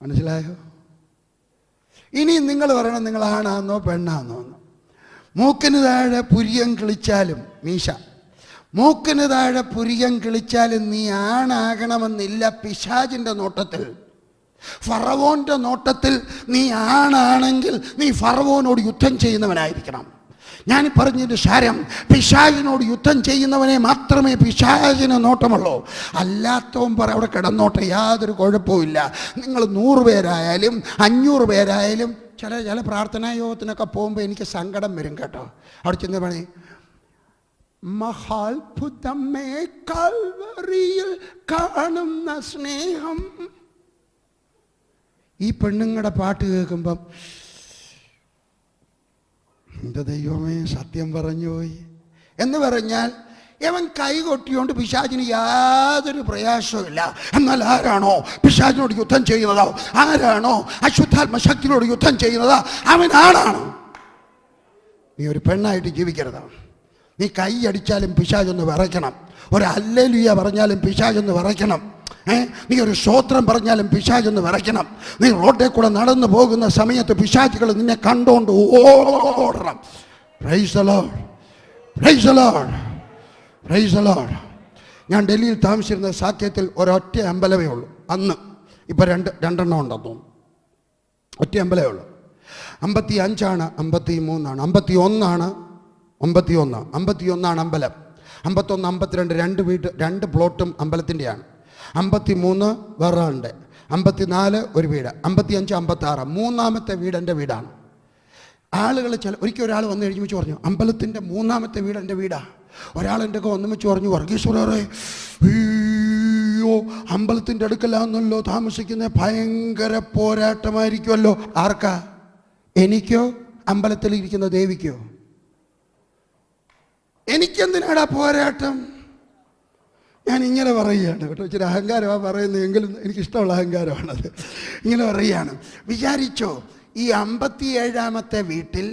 മനസ്സിലായോ? ഇനി നിങ്ങൾ പറയണം നിങ്ങൾ ആണാന്നോ പെണ്ണാന്നോ എന്ന്. മൂക്കിന് താഴെ പുരിയം കിളിച്ചാലും മീശ, മൂക്കിന് താഴെ പുരിയം കിളിച്ചാലും നീ ആണാകണമെന്നില്ല. പിശാചിൻ്റെ നോട്ടത്തിൽ, ഫറവോൻ്റെ നോട്ടത്തിൽ നീ ആണാണെങ്കിൽ നീ ഫറവോനോട് യുദ്ധം ചെയ്യുന്നവനായിരിക്കണം. ഞാൻ പറഞ്ഞതിൻ്റെ സാരം, പിശാചിനോട് യുദ്ധം ചെയ്യുന്നവനെ മാത്രമേ പിശാചിന് നോട്ടമുള്ളൂ. അല്ലാത്തവൻ അവിടെ കിടന്നോട്ടെ, യാതൊരു കുഴപ്പമില്ല. നിങ്ങൾ 100 പേരായാലും 500 പേരായാലും ചില പ്രാർത്ഥനാ യോഗത്തിനൊക്കെ പോകുമ്പോൾ എനിക്ക് സങ്കടം വരും കേട്ടോ. അവിടെ ചെന്ന് പണി മഹാത്ഭുതമേ കാൽവറിയിൽ കാണുന്ന സ്നേഹം. ഈ പെണ്ണുങ്ങളുടെ പാട്ട് കേൾക്കുമ്പം എൻ്റെ ദൈവമേ സത്യം പറഞ്ഞു പോയി എന്ന് പറഞ്ഞാൽ അവൻ കൈകൊട്ടിയോണ്ട് പിശാചിന് യാതൊരു പ്രയാസമില്ല. എന്നാൽ ആരാണോ പിശാചിനോട് യുദ്ധം ചെയ്യുന്നതോ, ആരാണോ അശുദ്ധാത്മ ശക്തിയോട് യുദ്ധം ചെയ്യുന്നതോ അവനാണാണ്. നീ ഒരു പെണ്ണായിട്ട് ജീവിക്കരുത്. നീ കൈ അടിച്ചാലും പിശാചൊന്ന് വിറയ്ക്കണം. ഒരു ഹല്ലേലൂയ പറഞ്ഞാലും പിശാചൊന്ന് വിറയ്ക്കണം. നീ ഒരു സ്തോത്രം പറഞ്ഞാലും പിശാചൊന്ന് വിറയ്ക്കണം. നീ റോഡിൽ കൂടെ നടന്നു പോകുന്ന സമയത്ത് പിശാചുകൾ നിന്നെ കണ്ടുകൊണ്ട് ഓടണം. Price the Lord, price the Lord, price the Lord. ഞാൻ ഡൽഹിയിൽ താമസിച്ചിരുന്ന സാക്ഷ്യത്തിൽ ഒരൊറ്റ അമ്പലമേ ഉള്ളൂ അന്ന്. ഇപ്പം രണ്ടെണ്ണം ഉണ്ടെന്ന് തോന്നുന്നു. ഒറ്റ അമ്പലമേ ഉള്ളൂ. 55 53 51 51 അമ്പലം. 51 52 2 പ്ലോട്ടും അമ്പലത്തിൻ്റെയാണ്. 53 വേറെ ഉണ്ട്. 54 ഒരു വീട്. 55 56 മൂന്നാമത്തെ വീട് എൻ്റെ വീടാണ്. ആളുകൾ ഒരിക്കൽ ഒരാൾ വന്നു കഴിഞ്ഞു വെച്ച് പറഞ്ഞു, അമ്പലത്തിൻ്റെ 3ാമത്തെ വീട് എൻ്റെ വീടാണ്. ഒരാൾ എൻ്റെ ഒക്കെ വന്നു വെച്ച് പറഞ്ഞു, വർഗീശ്വരേ അയ്യോ അമ്പലത്തിൻ്റെ അടുക്കലാന്നല്ലോ താമസിക്കുന്നത്, ഭയങ്കര പോരാട്ടമായിരിക്കുമല്ലോ. ആർക്കാ? എനിക്കോ അമ്പലത്തിൽ ഇരിക്കുന്ന ദേവിക്കോ? എനിക്കെന്തിനാടാ പോരാട്ടം? ഞാൻ ഇങ്ങനെ പറയുകയാണ് കേട്ടോ. ഇച്ചിരി അഹങ്കാരമാണ് പറയുന്നത്, എങ്കിലും എനിക്കിഷ്ടമുള്ള അഹങ്കാരമാണത്. ഇങ്ങനെ പറയുകയാണ്. വിചാരിച്ചോ ഈ 57ാമത്തെ വീട്ടിൽ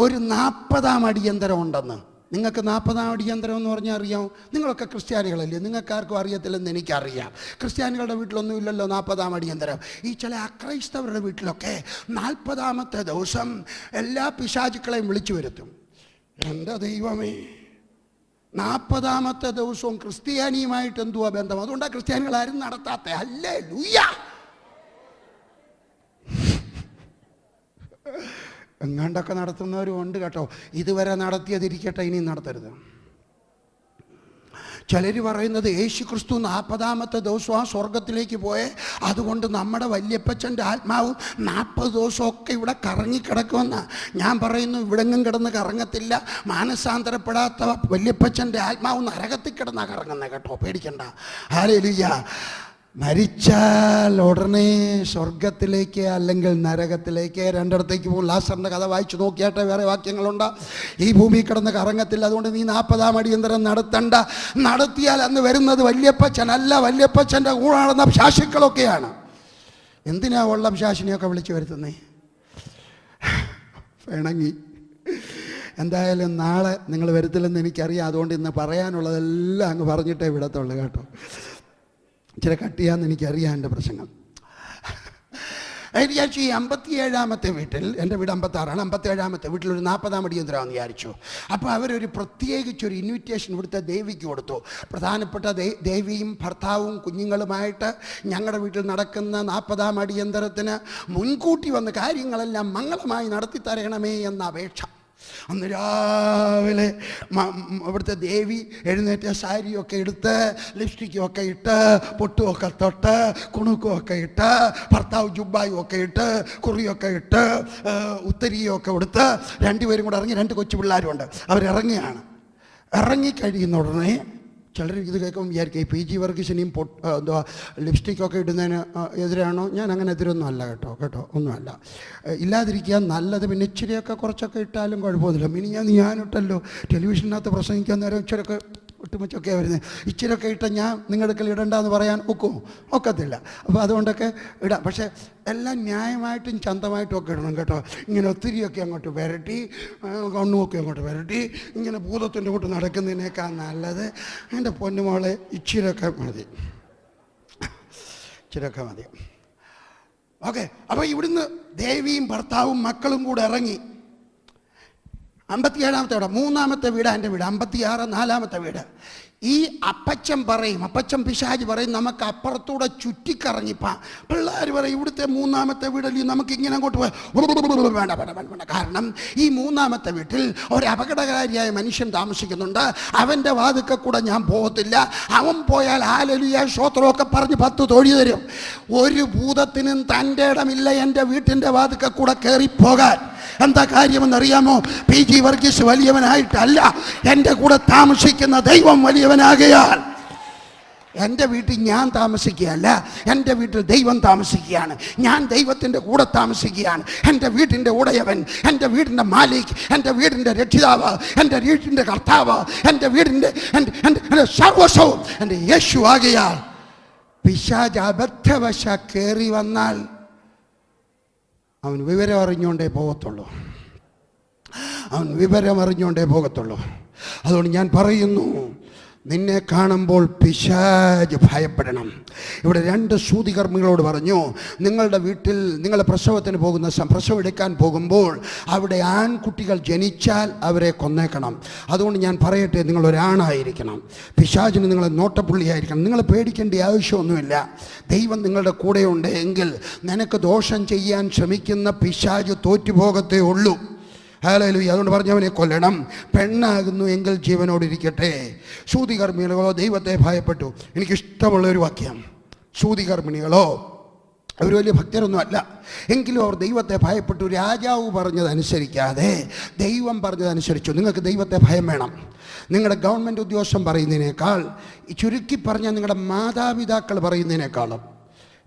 ഒരു 40ാം അടിയന്തരം ഉണ്ടെന്ന്. നിങ്ങൾക്ക് 40ാം അടിയന്തരം എന്ന് പറഞ്ഞാൽ അറിയാമോ? നിങ്ങളൊക്കെ ക്രിസ്ത്യാനികളല്ലേ, നിങ്ങൾക്കാർക്കും അറിയത്തില്ലെന്ന് എനിക്കറിയാം. ക്രിസ്ത്യാനികളുടെ വീട്ടിലൊന്നും ഇല്ലല്ലോ 40ാം അടിയന്തരം. ഈ ചില അക്രൈസ്തവരുടെ വീട്ടിലൊക്കെ 40ാമത്തെ ദിവസം എല്ലാ പിശാചുക്കളെയും വിളിച്ചു വരുത്തും. എൻ്റെ ദൈവമേ, 40ാമത്തെ ദിവസവും ക്രിസ്ത്യാനിയുമായിട്ട് എന്തുവാ ബന്ധം? അതുകൊണ്ടാണ് ക്രിസ്ത്യാനികൾ ആരും നടത്താത്ത. ഹല്ലേലൂയ. എങ്ങാണ്ടൊക്കെ നടത്തുന്നവരും ഉണ്ട് കേട്ടോ. ഇതുവരെ നടത്തിയതിരിക്കട്ടെ, ഇനി നടത്തരുത്. ചിലർ പറയുന്നത് യേശു ക്രിസ്തു 40ാമത്തെ ദിവസം ആ സ്വർഗത്തിലേക്ക് പോയേ, അതുകൊണ്ട് നമ്മുടെ വല്യപ്പച്ചൻ്റെ ആത്മാവ് 40 ദിവസമൊക്കെ ഇവിടെ കറങ്ങിക്കിടക്കുമെന്ന. ഞാൻ പറയുന്നു, ഇവിടെങ്ങും കിടന്ന് കറങ്ങത്തില്ല. മാനസാന്തരപ്പെടാത്ത വല്യപ്പച്ചൻ്റെ ആത്മാവ് നരകത്തിൽ കിടന്നാണ് കറങ്ങുന്നത് കേട്ടോ. പേടിക്കണ്ട. ഹല്ലേലൂയ. മരിച്ചാൽ ഉടനെ സ്വർഗത്തിലേക്ക് അല്ലെങ്കിൽ നരകത്തിലേക്ക്, രണ്ടിടത്തേക്ക് പോകും. ലാസറിൻ്റെ കഥ വായിച്ചു നോക്കിയാട്ടെ, വേറെ വാക്യങ്ങളുണ്ട്. ഈ ഭൂമി കിടന്ന് കറങ്ങത്തില്ല. അതുകൊണ്ട് നീ 40ാം അടിയന്തരം നടത്തണ്ട. നടത്തിയാൽ അന്ന് വരുന്നത് വല്യപ്പച്ചനല്ല, വല്യപ്പച്ചൻ്റെ കൂടെ നടന്ന ശാശുക്കളൊക്കെയാണ്. എന്തിനാ ഉള്ള ശാശിനെയൊക്കെ വിളിച്ചു വരുത്തുന്നേ? വേണമെങ്കിൽ എന്തായാലും നാളെ നിങ്ങൾ വരുത്തില്ലെന്ന് എനിക്കറിയാം. അതുകൊണ്ട് ഇന്ന് പറയാനുള്ളതെല്ലാം അങ്ങ് പറഞ്ഞിട്ടേ വിടത്തുള്ളൂ കേട്ടോ. ഇച്ചിരി കട്ട് ചെയ്യാമെന്ന് എനിക്കറിയാം എൻ്റെ പ്രശ്നം. വിചാരിച്ചു ഈ 57ാമത്തെ വീട്ടിൽ, എൻ്റെ വീട് 56ആണ്, 57ാമത്തെ വീട്ടിലൊരു 40ാം അടിയന്തരമാണെന്ന് വിചാരിച്ചു. അപ്പോൾ അവരൊരു പ്രത്യേകിച്ചൊരു ഇൻവിറ്റേഷൻ ഇവിടുത്തെ ദേവിക്ക് കൊടുത്തു. പ്രധാനപ്പെട്ട ദേവിയും ഭർത്താവും കുഞ്ഞുങ്ങളുമായിട്ട് ഞങ്ങളുടെ വീട്ടിൽ നടക്കുന്ന 40ാം അടിയന്തരത്തിന് മുൻകൂട്ടി വന്ന് കാര്യങ്ങളെല്ലാം മംഗളമായി നടത്തി തരണമേ എന്ന അപേക്ഷ. അന്ന് രാവിലെ ഇവിടുത്തെ ദേവി എഴുന്നേറ്റ സാരിയൊക്കെ എടുത്ത്, ലിപ്സ്റ്റിക്കൊക്കെ ഇട്ട്, പൊട്ടുമൊക്കെ തൊട്ട്, കുണുക്കുമൊക്കെ ഇട്ട്, ഭർത്താവ് ജുബ്ബായും ഒക്കെ ഇട്ട്, കുറിയൊക്കെ ഇട്ട്, ഉത്തരിയൊക്കെ കൊടുത്ത്, 2 പേരും കൂടെ ഇറങ്ങി. 2 കൊച്ചു പിള്ളേരുമുണ്ട്. അവരിറങ്ങിയാണ്. ഇറങ്ങിക്കഴിയുന്ന ഉടനെ ചിലർ ഇത് കേൾക്കുമ്പോൾ വിചാരിക്കും ഈ PG വർഗീസിനെയും എന്തുവാ ലിപ്സ്റ്റിക്കൊക്കെ ഇടുന്നതിന് എതിരാണോ? ഞാൻ അങ്ങനെ എതിരൊന്നും അല്ല കേട്ടോ, ഒന്നുമല്ല. ഇല്ലാതിരിക്കുക നല്ലത്. പിന്നെ ഇച്ചിരിയൊക്കെ കുറച്ചൊക്കെ ഇട്ടാലും കുഴപ്പമൊന്നുമില്ല. ഞാനിട്ടല്ലോ ടെലിവിഷനകത്ത് പ്രസംഗിക്കാൻ നേരം ഇച്ചിരിയൊക്കെ ഒട്ടുമിച്ചൊക്കെ വരുന്നത്. ഇച്ചിരിയൊക്കെ ഇട്ട ഞാൻ നിങ്ങളുടെ ഇടണ്ടെന്ന് പറയാൻ ഒക്കത്തില്ല. അപ്പോൾ അതുകൊണ്ടൊക്കെ ഇടാം. പക്ഷേ എല്ലാം ന്യായമായിട്ടും ചന്തമായിട്ടും ഒക്കെ ഇടണം കേട്ടോ. ഇങ്ങനെ ഒത്തിരിയൊക്കെ അങ്ങോട്ട് വരട്ടി, കണ്ണുമൊക്കെ അങ്ങോട്ട് വരട്ടി, ഇങ്ങനെ ഭൂതത്തിൻ്റെ കൂട്ട് നടക്കുന്നതിനേക്കാൾ നല്ലത് എൻ്റെ പൊന്നുമോളെ ഇച്ചിരൊക്കെ മതി. ഓക്കെ. അപ്പോൾ ഇവിടുന്ന് ദേവിയും ഭർത്താവും മക്കളും കൂടെ ഇറങ്ങി. 57-ാമത്തെ വീട്, 3-ാമത്തെ വീട് എൻ്റെ വീട്, 56 4-ാമത്തെ വീട്. ഈ അപ്പച്ചൻ പറയും, അപ്പച്ചൻ പിശാച് പറയും, നമുക്ക് അപ്പുറത്തൂടെ ചുറ്റിക്കറങ്ങിപ്പാ. പിള്ളേർ പറയും, ഇവിടുത്തെ 3-ാമത്തെ വീടല്ലേ, നമുക്ക് ഇങ്ങനെ അങ്ങോട്ട് പോയി വേണ്ട. കാരണം ഈ 3-ാമത്തെ വീട്ടിൽ ഒരു അപകടകാരിയായ മനുഷ്യൻ താമസിക്കുന്നുണ്ട്. അവൻ്റെ വാതുക്ക കൂടെ ഞാൻ പോകത്തില്ല. അവൻ പോയാൽ ഹല്ലേലൂയ സ്തോത്രമൊക്കെ പറഞ്ഞ് 10 തൊഴി തരും. ഒരു ഭൂതത്തിനും തൻ്റെ ഇടമില്ല എൻ്റെ വീട്ടിൻ്റെ വാതുക്ക കൂടെ കയറിപ്പോകാൻ. എന്താ കാര്യമെന്നറിയാമോ? PG വർഗീസ് വലിയവനായിട്ടല്ല, എൻ്റെ കൂടെ താമസിക്കുന്ന ദൈവം വലിയവനാകയാൽ. എൻ്റെ വീട്ടിൽ ഞാൻ താമസിക്കുകയല്ല, എൻ്റെ വീട്ടിൽ ദൈവം താമസിക്കുകയാണ്. ഞാൻ ദൈവത്തിൻ്റെ കൂടെ താമസിക്കുകയാണ്. എൻ്റെ വീട്ടിൻ്റെ ഉടയവൻ, എൻ്റെ വീടിൻ്റെ മാലിക്, എൻ്റെ വീടിൻ്റെ രക്ഷിതാവ്, എൻ്റെ വീടിൻ്റെ കർത്താവ്, എൻ്റെ വീടിൻ്റെ എൻ്റെ സർവസ്വവും എൻ്റെ യേശു ആകയാൽ. പിശാച് അബദ്ധവശ കയറി വന്നാൽ അവൻ വിവരം അറിഞ്ഞുകൊണ്ടേ പോകത്തുള്ളൂ. അതുകൊണ്ട് ഞാൻ പറയുന്നു, നിന്നെ കാണുമ്പോൾ പിശാച് ഭയപ്പെടണം. ഇവിടെ 2 സൂതികർമ്മികളോട് പറഞ്ഞു, നിങ്ങളുടെ വീട്ടിൽ നിങ്ങൾ പ്രസവത്തിന് പോകുന്ന പ്രസവം എടുക്കാൻ പോകുമ്പോൾ അവിടെ ആൺകുട്ടികൾ ജനിച്ചാൽ അവരെ കൊന്നേക്കണം. അതുകൊണ്ട് ഞാൻ പറയട്ടെ, നിങ്ങളൊരാണായിരിക്കണം. പിശാചിന് നിങ്ങൾ നോട്ടപ്പുള്ളിയായിരിക്കണം. നിങ്ങൾ പേടിക്കേണ്ട ആവശ്യമൊന്നുമില്ല. ദൈവം നിങ്ങളുടെ കൂടെയുണ്ട് എങ്കിൽ നിനക്ക് ദോഷം ചെയ്യാൻ ശ്രമിക്കുന്ന പിശാച് തോറ്റുപോകത്തേ ഉള്ളൂ. ഹല്ലേലൂയ. അതുകൊണ്ട് പറഞ്ഞവനെ കൊല്ലണം. പെണ്ണാകുന്നു എങ്കിൽ ജീവനോടിരിക്കട്ടെ. സൂതികർമ്മിണികളോ ദൈവത്തെ ഭയപ്പെട്ടു. എനിക്കിഷ്ടമുള്ളൊരു വാക്യം, സൂതികർമ്മിണികളോ അവർ വലിയ ഭക്തരൊന്നും അല്ല, എങ്കിലും അവർ ദൈവത്തെ ഭയപ്പെട്ടു. രാജാവ് പറഞ്ഞതനുസരിക്കാതെ ദൈവം പറഞ്ഞതനുസരിച്ചു. നിങ്ങൾക്ക് ദൈവത്തെ ഭയം വേണം. നിങ്ങളുടെ ഗവൺമെൻറ് ഉദ്യോഗസ്ഥൻ പറയുന്നതിനേക്കാൾ, ചുരുക്കി പറഞ്ഞാൽ നിങ്ങളുടെ മാതാപിതാക്കൾ പറയുന്നതിനേക്കാളും,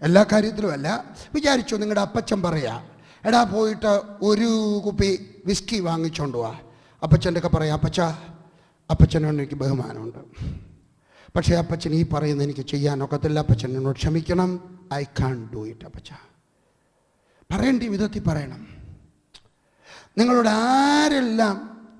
എല്ലാ കാര്യത്തിലും അല്ല. വിചാരിച്ചു നിങ്ങളുടെ അപ്പച്ചൻ പറയാം, എടാ പോയിട്ട് ഒരു കുപ്പി വിസ്കി വാങ്ങിച്ചോണ്ട് പോവാ. അപ്പച്ചൻ്റെ ഒക്കെ പറയാം, അപ്പച്ചനോട് എനിക്ക് ബഹുമാനമുണ്ട്, പക്ഷേ അപ്പച്ചൻ ഈ പറയുന്നത് എനിക്ക് ചെയ്യാനൊക്കത്തില്ല, അപ്പച്ചൻ എന്നോട് ക്ഷമിക്കണം, ഐ കാൺ ഡു ഇറ്റ്. അപ്പച്ച പറയേണ്ട വിധത്തിൽ പറയണം. നിങ്ങളോട് ആരെല്ലാം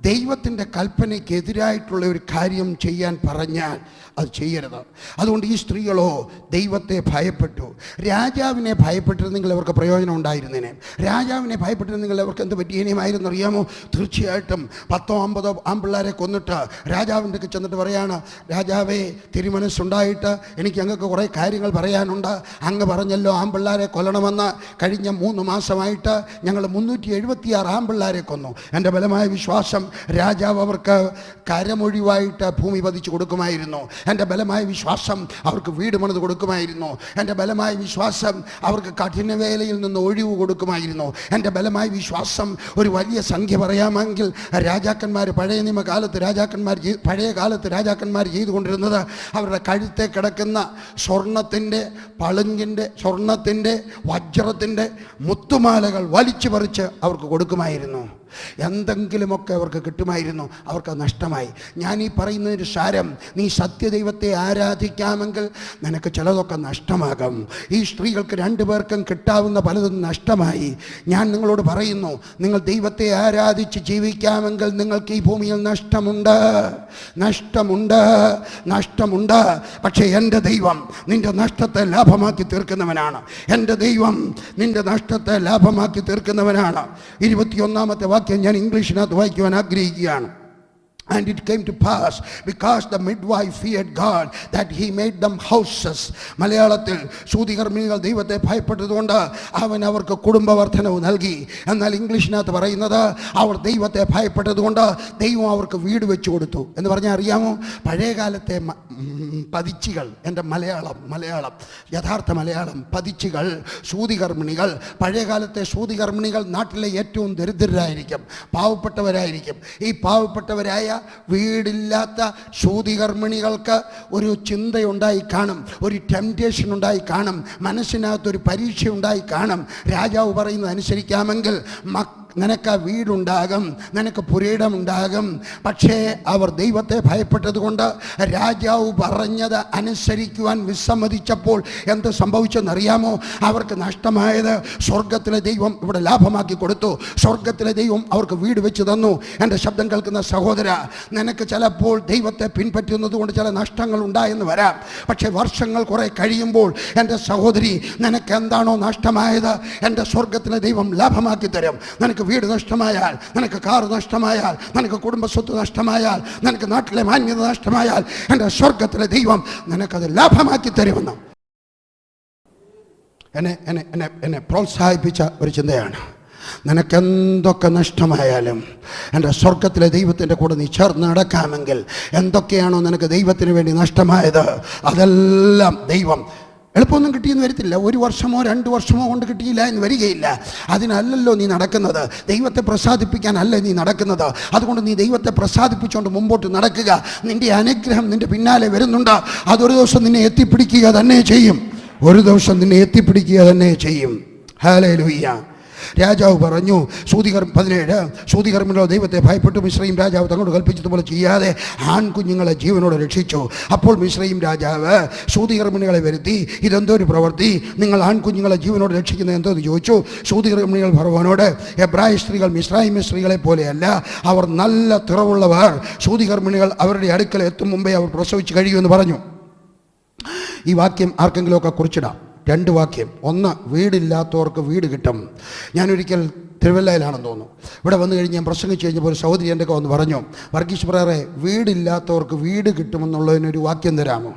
ദൈവത്തിൻ്റെ കൽപ്പനയ്ക്കെതിരായിട്ടുള്ള ഒരു കാര്യം ചെയ്യാൻ പറഞ്ഞാൽ അത് ചെയ്യരുത്. അതുകൊണ്ട് ഈ സ്ത്രീകളോ ദൈവത്തെ ഭയപ്പെട്ടു. രാജാവിനെ ഭയപ്പെട്ടിരുന്നെങ്കിൽ അവർക്ക് പ്രയോജനം ഉണ്ടായിരുന്നേനെ. രാജാവിനെ ഭയപ്പെട്ടിരുന്നെങ്കിൽ അവർക്ക് എന്ത് പറ്റിയേനെയുമായിരുന്നു അറിയാമോ? തീർച്ചയായിട്ടും 10-50 ആൺപിള്ളേരെ കൊന്നിട്ട് രാജാവിൻ്റെ ഒക്കെ ചെന്നിട്ട് പറയാണ്, രാജാവേ തിരുമനസ്സുണ്ടായിട്ട് എനിക്ക് അങ്ങക്ക് കുറേ കാര്യങ്ങൾ പറയാനുണ്ട്. അങ്ങ് പറഞ്ഞല്ലോ ആൺപിള്ളേരെ കൊല്ലണമെന്ന്. കഴിഞ്ഞ 3 മാസമായിട്ട് ഞങ്ങൾ 376 ആൺപിള്ളേരെ കൊന്നു. എൻ്റെ ബലമായ വിശ്വാസം രാജാവ് അവർക്ക് കരമൊഴിവായിട്ട് ഭൂമി പതിച്ചു കൊടുക്കുമായിരുന്നു. എൻ്റെ ബലമായ വിശ്വാസം അവർക്ക് വീട് പണിത് കൊടുക്കുമായിരുന്നു. എൻ്റെ ബലമായ വിശ്വാസം അവർക്ക് കഠിനവേലയിൽ നിന്ന് ഒഴിവ് കൊടുക്കുമായിരുന്നു. എൻ്റെ ബലമായ വിശ്വാസം ഒരു വലിയ സംഖ്യ പറയാമെങ്കിൽ രാജാക്കന്മാർ പഴയ കാലത്ത് രാജാക്കന്മാർ ചെയ്തുകൊണ്ടിരുന്നത് അവരുടെ കഴുത്തെ കിടക്കുന്ന സ്വർണത്തിൻ്റെ സ്വർണത്തിൻ്റെ വജ്രത്തിൻ്റെ മുത്തുമാലകൾ വലിച്ചു പറിച്ച് അവർക്ക് കൊടുക്കുമായിരുന്നു. എന്തെങ്കിലുമൊക്കെ അവർക്ക് കിട്ടുമായിരുന്നു. അവർക്ക് നഷ്ടമായി. ഞാൻ ഈ പറയുന്നതിന് സാരം, നീ സത്യദൈവത്തെ ആരാധിക്കാമെങ്കിൽ നിനക്ക് ചിലതൊക്കെ നഷ്ടമാകും. ഈ സ്ത്രീകൾക്ക് 2 പേർക്കും കിട്ടാവുന്ന പലതും നഷ്ടമായി. ഞാൻ നിങ്ങളോട് പറയുന്നു, നിങ്ങൾ ദൈവത്തെ ആരാധിച്ച് ജീവിക്കാമെങ്കിൽ നിങ്ങൾക്ക് ഈ ഭൂമിയിൽ നഷ്ടമുണ്ട്. പക്ഷേ എൻ്റെ ദൈവം നിന്റെ നഷ്ടത്തെ ലാഭമാക്കി തീർക്കുന്നവനാണ്. എൻ്റെ ദൈവം നിന്റെ നഷ്ടത്തെ ലാഭമാക്കി തീർക്കുന്നവനാണ്. 21-ാമത്തെ വാക്യം ഞാൻ ഇംഗ്ലീഷിനകത്ത് വായിക്കുവാൻ ആഗ്രഹിക്കുകയാണ്. And it came to pass, because the midwife feared God, that he made them houses. മലയാളത്തിൽ സൂതികർമ്മിണികൾ ദൈവത്തെ ഭയപ്പെട്ടതുകൊണ്ട് അവൻ അവർക്ക് കുടുംബവർദ്ധനവ് നൽകി. എന്നാൽ ഇംഗ്ലീഷിനകത്ത് പറയുന്നത്, അവർ ദൈവത്തെ ഭയപ്പെട്ടതുകൊണ്ട് ദൈവം അവർക്ക് വീട് വെച്ചു കൊടുത്തു എന്ന് പറഞ്ഞാൽ അറിയാമോ? പഴയകാലത്തെ പതിച്ചുകൾ, എൻ്റെ മലയാളം യഥാർത്ഥ മലയാളം, പതിച്ചുകൾ, സൂതികർമ്മിണികൾ. പഴയകാലത്തെ സൂതികർമ്മിണികൾ നാട്ടിലെ ഏറ്റവും ദരിദ്രരായിരിക്കും, പാവപ്പെട്ടവരായിരിക്കും. ഈ പാവപ്പെട്ടവരായ വീടില്ലാത്ത സൂതികർമ്മിണികൾക്ക് ഒരു ചിന്തയുണ്ടായി കാണും, ഒരു ടെംപ്റ്റേഷൻ ഉണ്ടായി കാണും, മനസ്സിനകത്തൊരു പരീക്ഷ ഉണ്ടായി കാണും. രാജാവ് പറയുന്നത് അനുസരിക്കാമെങ്കിൽ നിനക്ക് വീടുണ്ടാകും, നിനക്ക് പുരയിടമുണ്ടാകും. പക്ഷേ അവർ ദൈവത്തെ ഭയപ്പെട്ടതുകൊണ്ട് രാജാവ് പറഞ്ഞത് അനുസരിക്കുവാൻ വിസമ്മതിച്ചപ്പോൾ എന്ത് സംഭവിച്ചെന്നറിയാമോ? അവർക്ക് നഷ്ടമായത് സ്വർഗത്തിലെ ദൈവം ഇവിടെ ലാഭമാക്കി കൊടുത്തു. സ്വർഗത്തിലെ ദൈവം അവർക്ക് വീട് വെച്ച് തന്നു. എൻ്റെ ശബ്ദം കേൾക്കുന്ന സഹോദര, നിനക്ക് ചിലപ്പോൾ ദൈവത്തെ പിൻപറ്റുന്നത് കൊണ്ട് ചില നഷ്ടങ്ങൾ ഉണ്ടായെന്ന് വരാം. പക്ഷേ വർഷങ്ങൾ കുറെ കഴിയുമ്പോൾ എൻ്റെ സഹോദരി, നിനക്ക് എന്താണോ നഷ്ടമായത് എൻ്റെ സ്വർഗത്തിലെ ദൈവം ലാഭമാക്കി തരും. നിനക്ക് വീട് നഷ്ടമായാൽ, നിനക്ക് കാർ നഷ്ടമായാൽ, നിനക്ക് കുടുംബസ്വത്ത് നഷ്ടമായാൽ, നിനക്ക് നാട്ടിലെ മാന്യത നഷ്ടമായാൽ എൻ്റെ സ്വർഗത്തിലെ ദൈവം നിനക്കത് ലാഭമാക്കി തരുമെന്ന് എന്നെ പ്രോത്സാഹിപ്പിച്ച ഒരു ചിന്തയാണ്. നിനക്കെന്തൊക്കെ നഷ്ടമായാലും എൻ്റെ സ്വർഗത്തിലെ ദൈവത്തിൻ്റെ കൂടെ നീ ചേർന്ന് നടക്കാമെങ്കിൽ എന്തൊക്കെയാണോ നിനക്ക് ദൈവത്തിന് വേണ്ടി നഷ്ടമായത് അതെല്ലാം ദൈവം എളുപ്പമൊന്നും കിട്ടിയെന്ന് വരത്തില്ല. 1 വർഷമോ 2 വർഷമോ കൊണ്ട് കിട്ടിയില്ല എന്ന് വരികയില്ല. അതിനല്ലല്ലോ നീ നടക്കുന്നത്. ദൈവത്തെ പ്രസാദിപ്പിക്കാനല്ല നീ നടക്കുന്നത്. അതുകൊണ്ട് നീ ദൈവത്തെ പ്രസാദിപ്പിച്ചുകൊണ്ട് മുമ്പോട്ട് നടക്കുക. നിൻ്റെ അനുഗ്രഹം നിൻ്റെ പിന്നാലെ വരുന്നുണ്ട്. അതൊരു ദിവസം നിന്നെ എത്തിപ്പിടിക്കുക തന്നെ ചെയ്യും. ഒരു ദിവസം നിന്നെ എത്തിപ്പിടിക്കുക തന്നെ ചെയ്യും. ഹല്ലേലൂയ. രാജാവ് പറഞ്ഞു, സൂതികർമ്മ 17, സൂതികർമ്മികളോ ദൈവത്തെ ഭയപ്പെട്ടു. മിസ്രയീം രാജാവ് തങ്ങളോട് കൽപ്പിച്ചതുപോലെ ചെയ്യാതെ ആൺകുഞ്ഞുങ്ങളെ ജീവനോടെ രക്ഷിച്ചു. അപ്പോൾ മിസ്രയീം രാജാവ് സൂതികർമ്മിണികളെ വരുത്തി, ഇതെന്തോ ഒരു പ്രവൃത്തി, നിങ്ങൾ ആൺകുഞ്ഞുങ്ങളെ ജീവനോട് രക്ഷിക്കുന്നത് എന്തോ എന്ന് ചോദിച്ചു. സൂതികർമ്മിണികൾ ഫറവോനോട്, എബ്രായ സ്ത്രീകൾ മിസ്രയീം സ്ത്രീകളെ പോലെയല്ല, അവർ നല്ല തിറവുള്ളവർ. സൂതികർമ്മിണികൾ അവരുടെ അടുക്കൽ എത്തും മുമ്പേ അവർ പ്രസവിച്ച് കഴിയുമെന്ന് പറഞ്ഞു. ഈ വാക്യം ആർക്കെങ്കിലുമൊക്കെ കുറിച്ചിടാം. 2 വാക്യം. 1, വീടില്ലാത്തവർക്ക് വീട് കിട്ടും. ഞാനൊരിക്കൽ തിരുവല്ലയിലാണെന്ന് തോന്നുന്നു, ഇവിടെ വന്നു കഴിഞ്ഞ് ഞാൻ പ്രസംഗിച്ച് കഴിഞ്ഞപ്പോൾ ഒരു സഹോദരി എൻ്റെ വന്ന് പറഞ്ഞു, വർഗീസ് ബ്രദറെ, വീടില്ലാത്തവർക്ക് വീട് കിട്ടുമെന്നുള്ളതിനൊരു വാക്യം തരാമോ?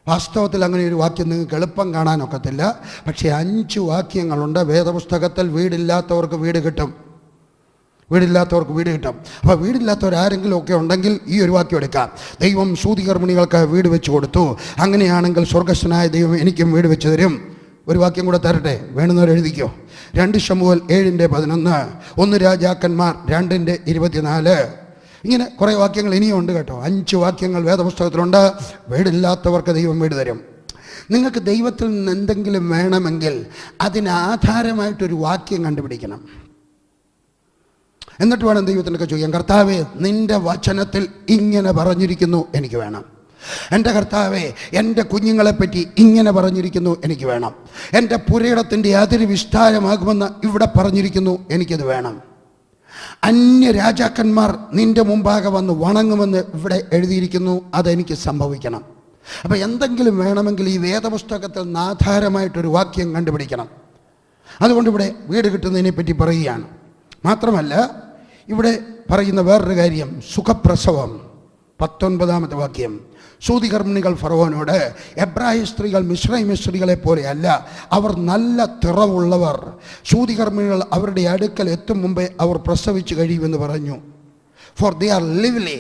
വാസ്തവത്തിൽ അങ്ങനെ ഒരു വാക്യം നിങ്ങൾക്ക് എളുപ്പം കാണാനൊക്കത്തില്ല. പക്ഷേ 5 വാക്യങ്ങളുണ്ട് വേദപുസ്തകത്തിൽ. വീടില്ലാത്തവർക്ക് വീട് കിട്ടും, വീടില്ലാത്തവർക്ക് വീട് കിട്ടും. അപ്പോൾ വീടില്ലാത്തവർ ആരെങ്കിലും ഒക്കെ ഉണ്ടെങ്കിൽ ഈ ഒരു വാക്യം എടുക്കാം. ദൈവം സൂതികർമ്മിണികൾക്ക് വീട് വെച്ച് കൊടുത്തു. അങ്ങനെയാണെങ്കിൽ സ്വർഗസ്ഥനായ ദൈവം എനിക്കും വീട് വെച്ച് തരും. ഒരു വാക്യം കൂടെ തരട്ടെ, വേണമെന്നവർ എഴുതിക്കോ. 2 ശമൂവേൽ 7:11, 1 രാജാക്കന്മാർ 2:24. ഇങ്ങനെ കുറേ വാക്യങ്ങൾ ഇനിയും ഉണ്ട് കേട്ടോ. 5 വാക്യങ്ങൾ വേദപുസ്തകത്തിലുണ്ട്. വീടില്ലാത്തവർക്ക് ദൈവം വീട് തരും. നിങ്ങൾക്ക് ദൈവത്തിൽ നിന്ന് എന്തെങ്കിലും വേണമെങ്കിൽ അതിനാധാരമായിട്ടൊരു വാക്യം കണ്ടുപിടിക്കണം. എന്നിട്ട് വേണം ദൈവത്തിനൊക്കെ ചോദിക്കാം, കർത്താവേ, നിൻ്റെ വചനത്തിൽ ഇങ്ങനെ പറഞ്ഞിരിക്കുന്നു, എനിക്ക് വേണം. എൻ്റെ കർത്താവേ, എൻ്റെ കുഞ്ഞുങ്ങളെപ്പറ്റി ഇങ്ങനെ പറഞ്ഞിരിക്കുന്നു, എനിക്ക് വേണം. എൻ്റെ പുരയിടത്തിൻ്റെ അതിര് വിസ്താരമാകുമെന്ന് ഇവിടെ പറഞ്ഞിരിക്കുന്നു, എനിക്കത് വേണം. അന്യ രാജാക്കന്മാർ നിൻ്റെ മുമ്പാകെ വന്ന് വണങ്ങുമെന്ന് ഇവിടെ എഴുതിയിരിക്കുന്നു, അതെനിക്ക് സംഭവിക്കണം. അപ്പം എന്തെങ്കിലും വേണമെങ്കിൽ ഈ വേദപുസ്തകത്തിൽ നിന്ന് ആധാരമായിട്ടൊരു വാക്യം കണ്ടുപിടിക്കണം. അതുകൊണ്ട് ഇവിടെ വീട് കിട്ടുന്നതിനെ പറ്റി പറയുകയാണ്. മാത്രമല്ല ഇവിടെ പറയുന്ന വേറൊരു കാര്യം, സുഖപ്രസവം. 19-ാമത്തെ വാക്യം, സൂതികർമ്മിണികൾ ഫറവോനോട്, എബ്രായ സ്ത്രീകൾ മിസ്രയീം സ്ത്രീകളെ പോലെയല്ല, അവർ നല്ല തിറവുള്ളവർ. സൂതികർമ്മിണികൾ അവരുടെ അടുക്കൽ എത്തും മുമ്പേ അവർ പ്രസവിച്ച് കഴിയുമെന്ന് പറഞ്ഞു. For they are lively.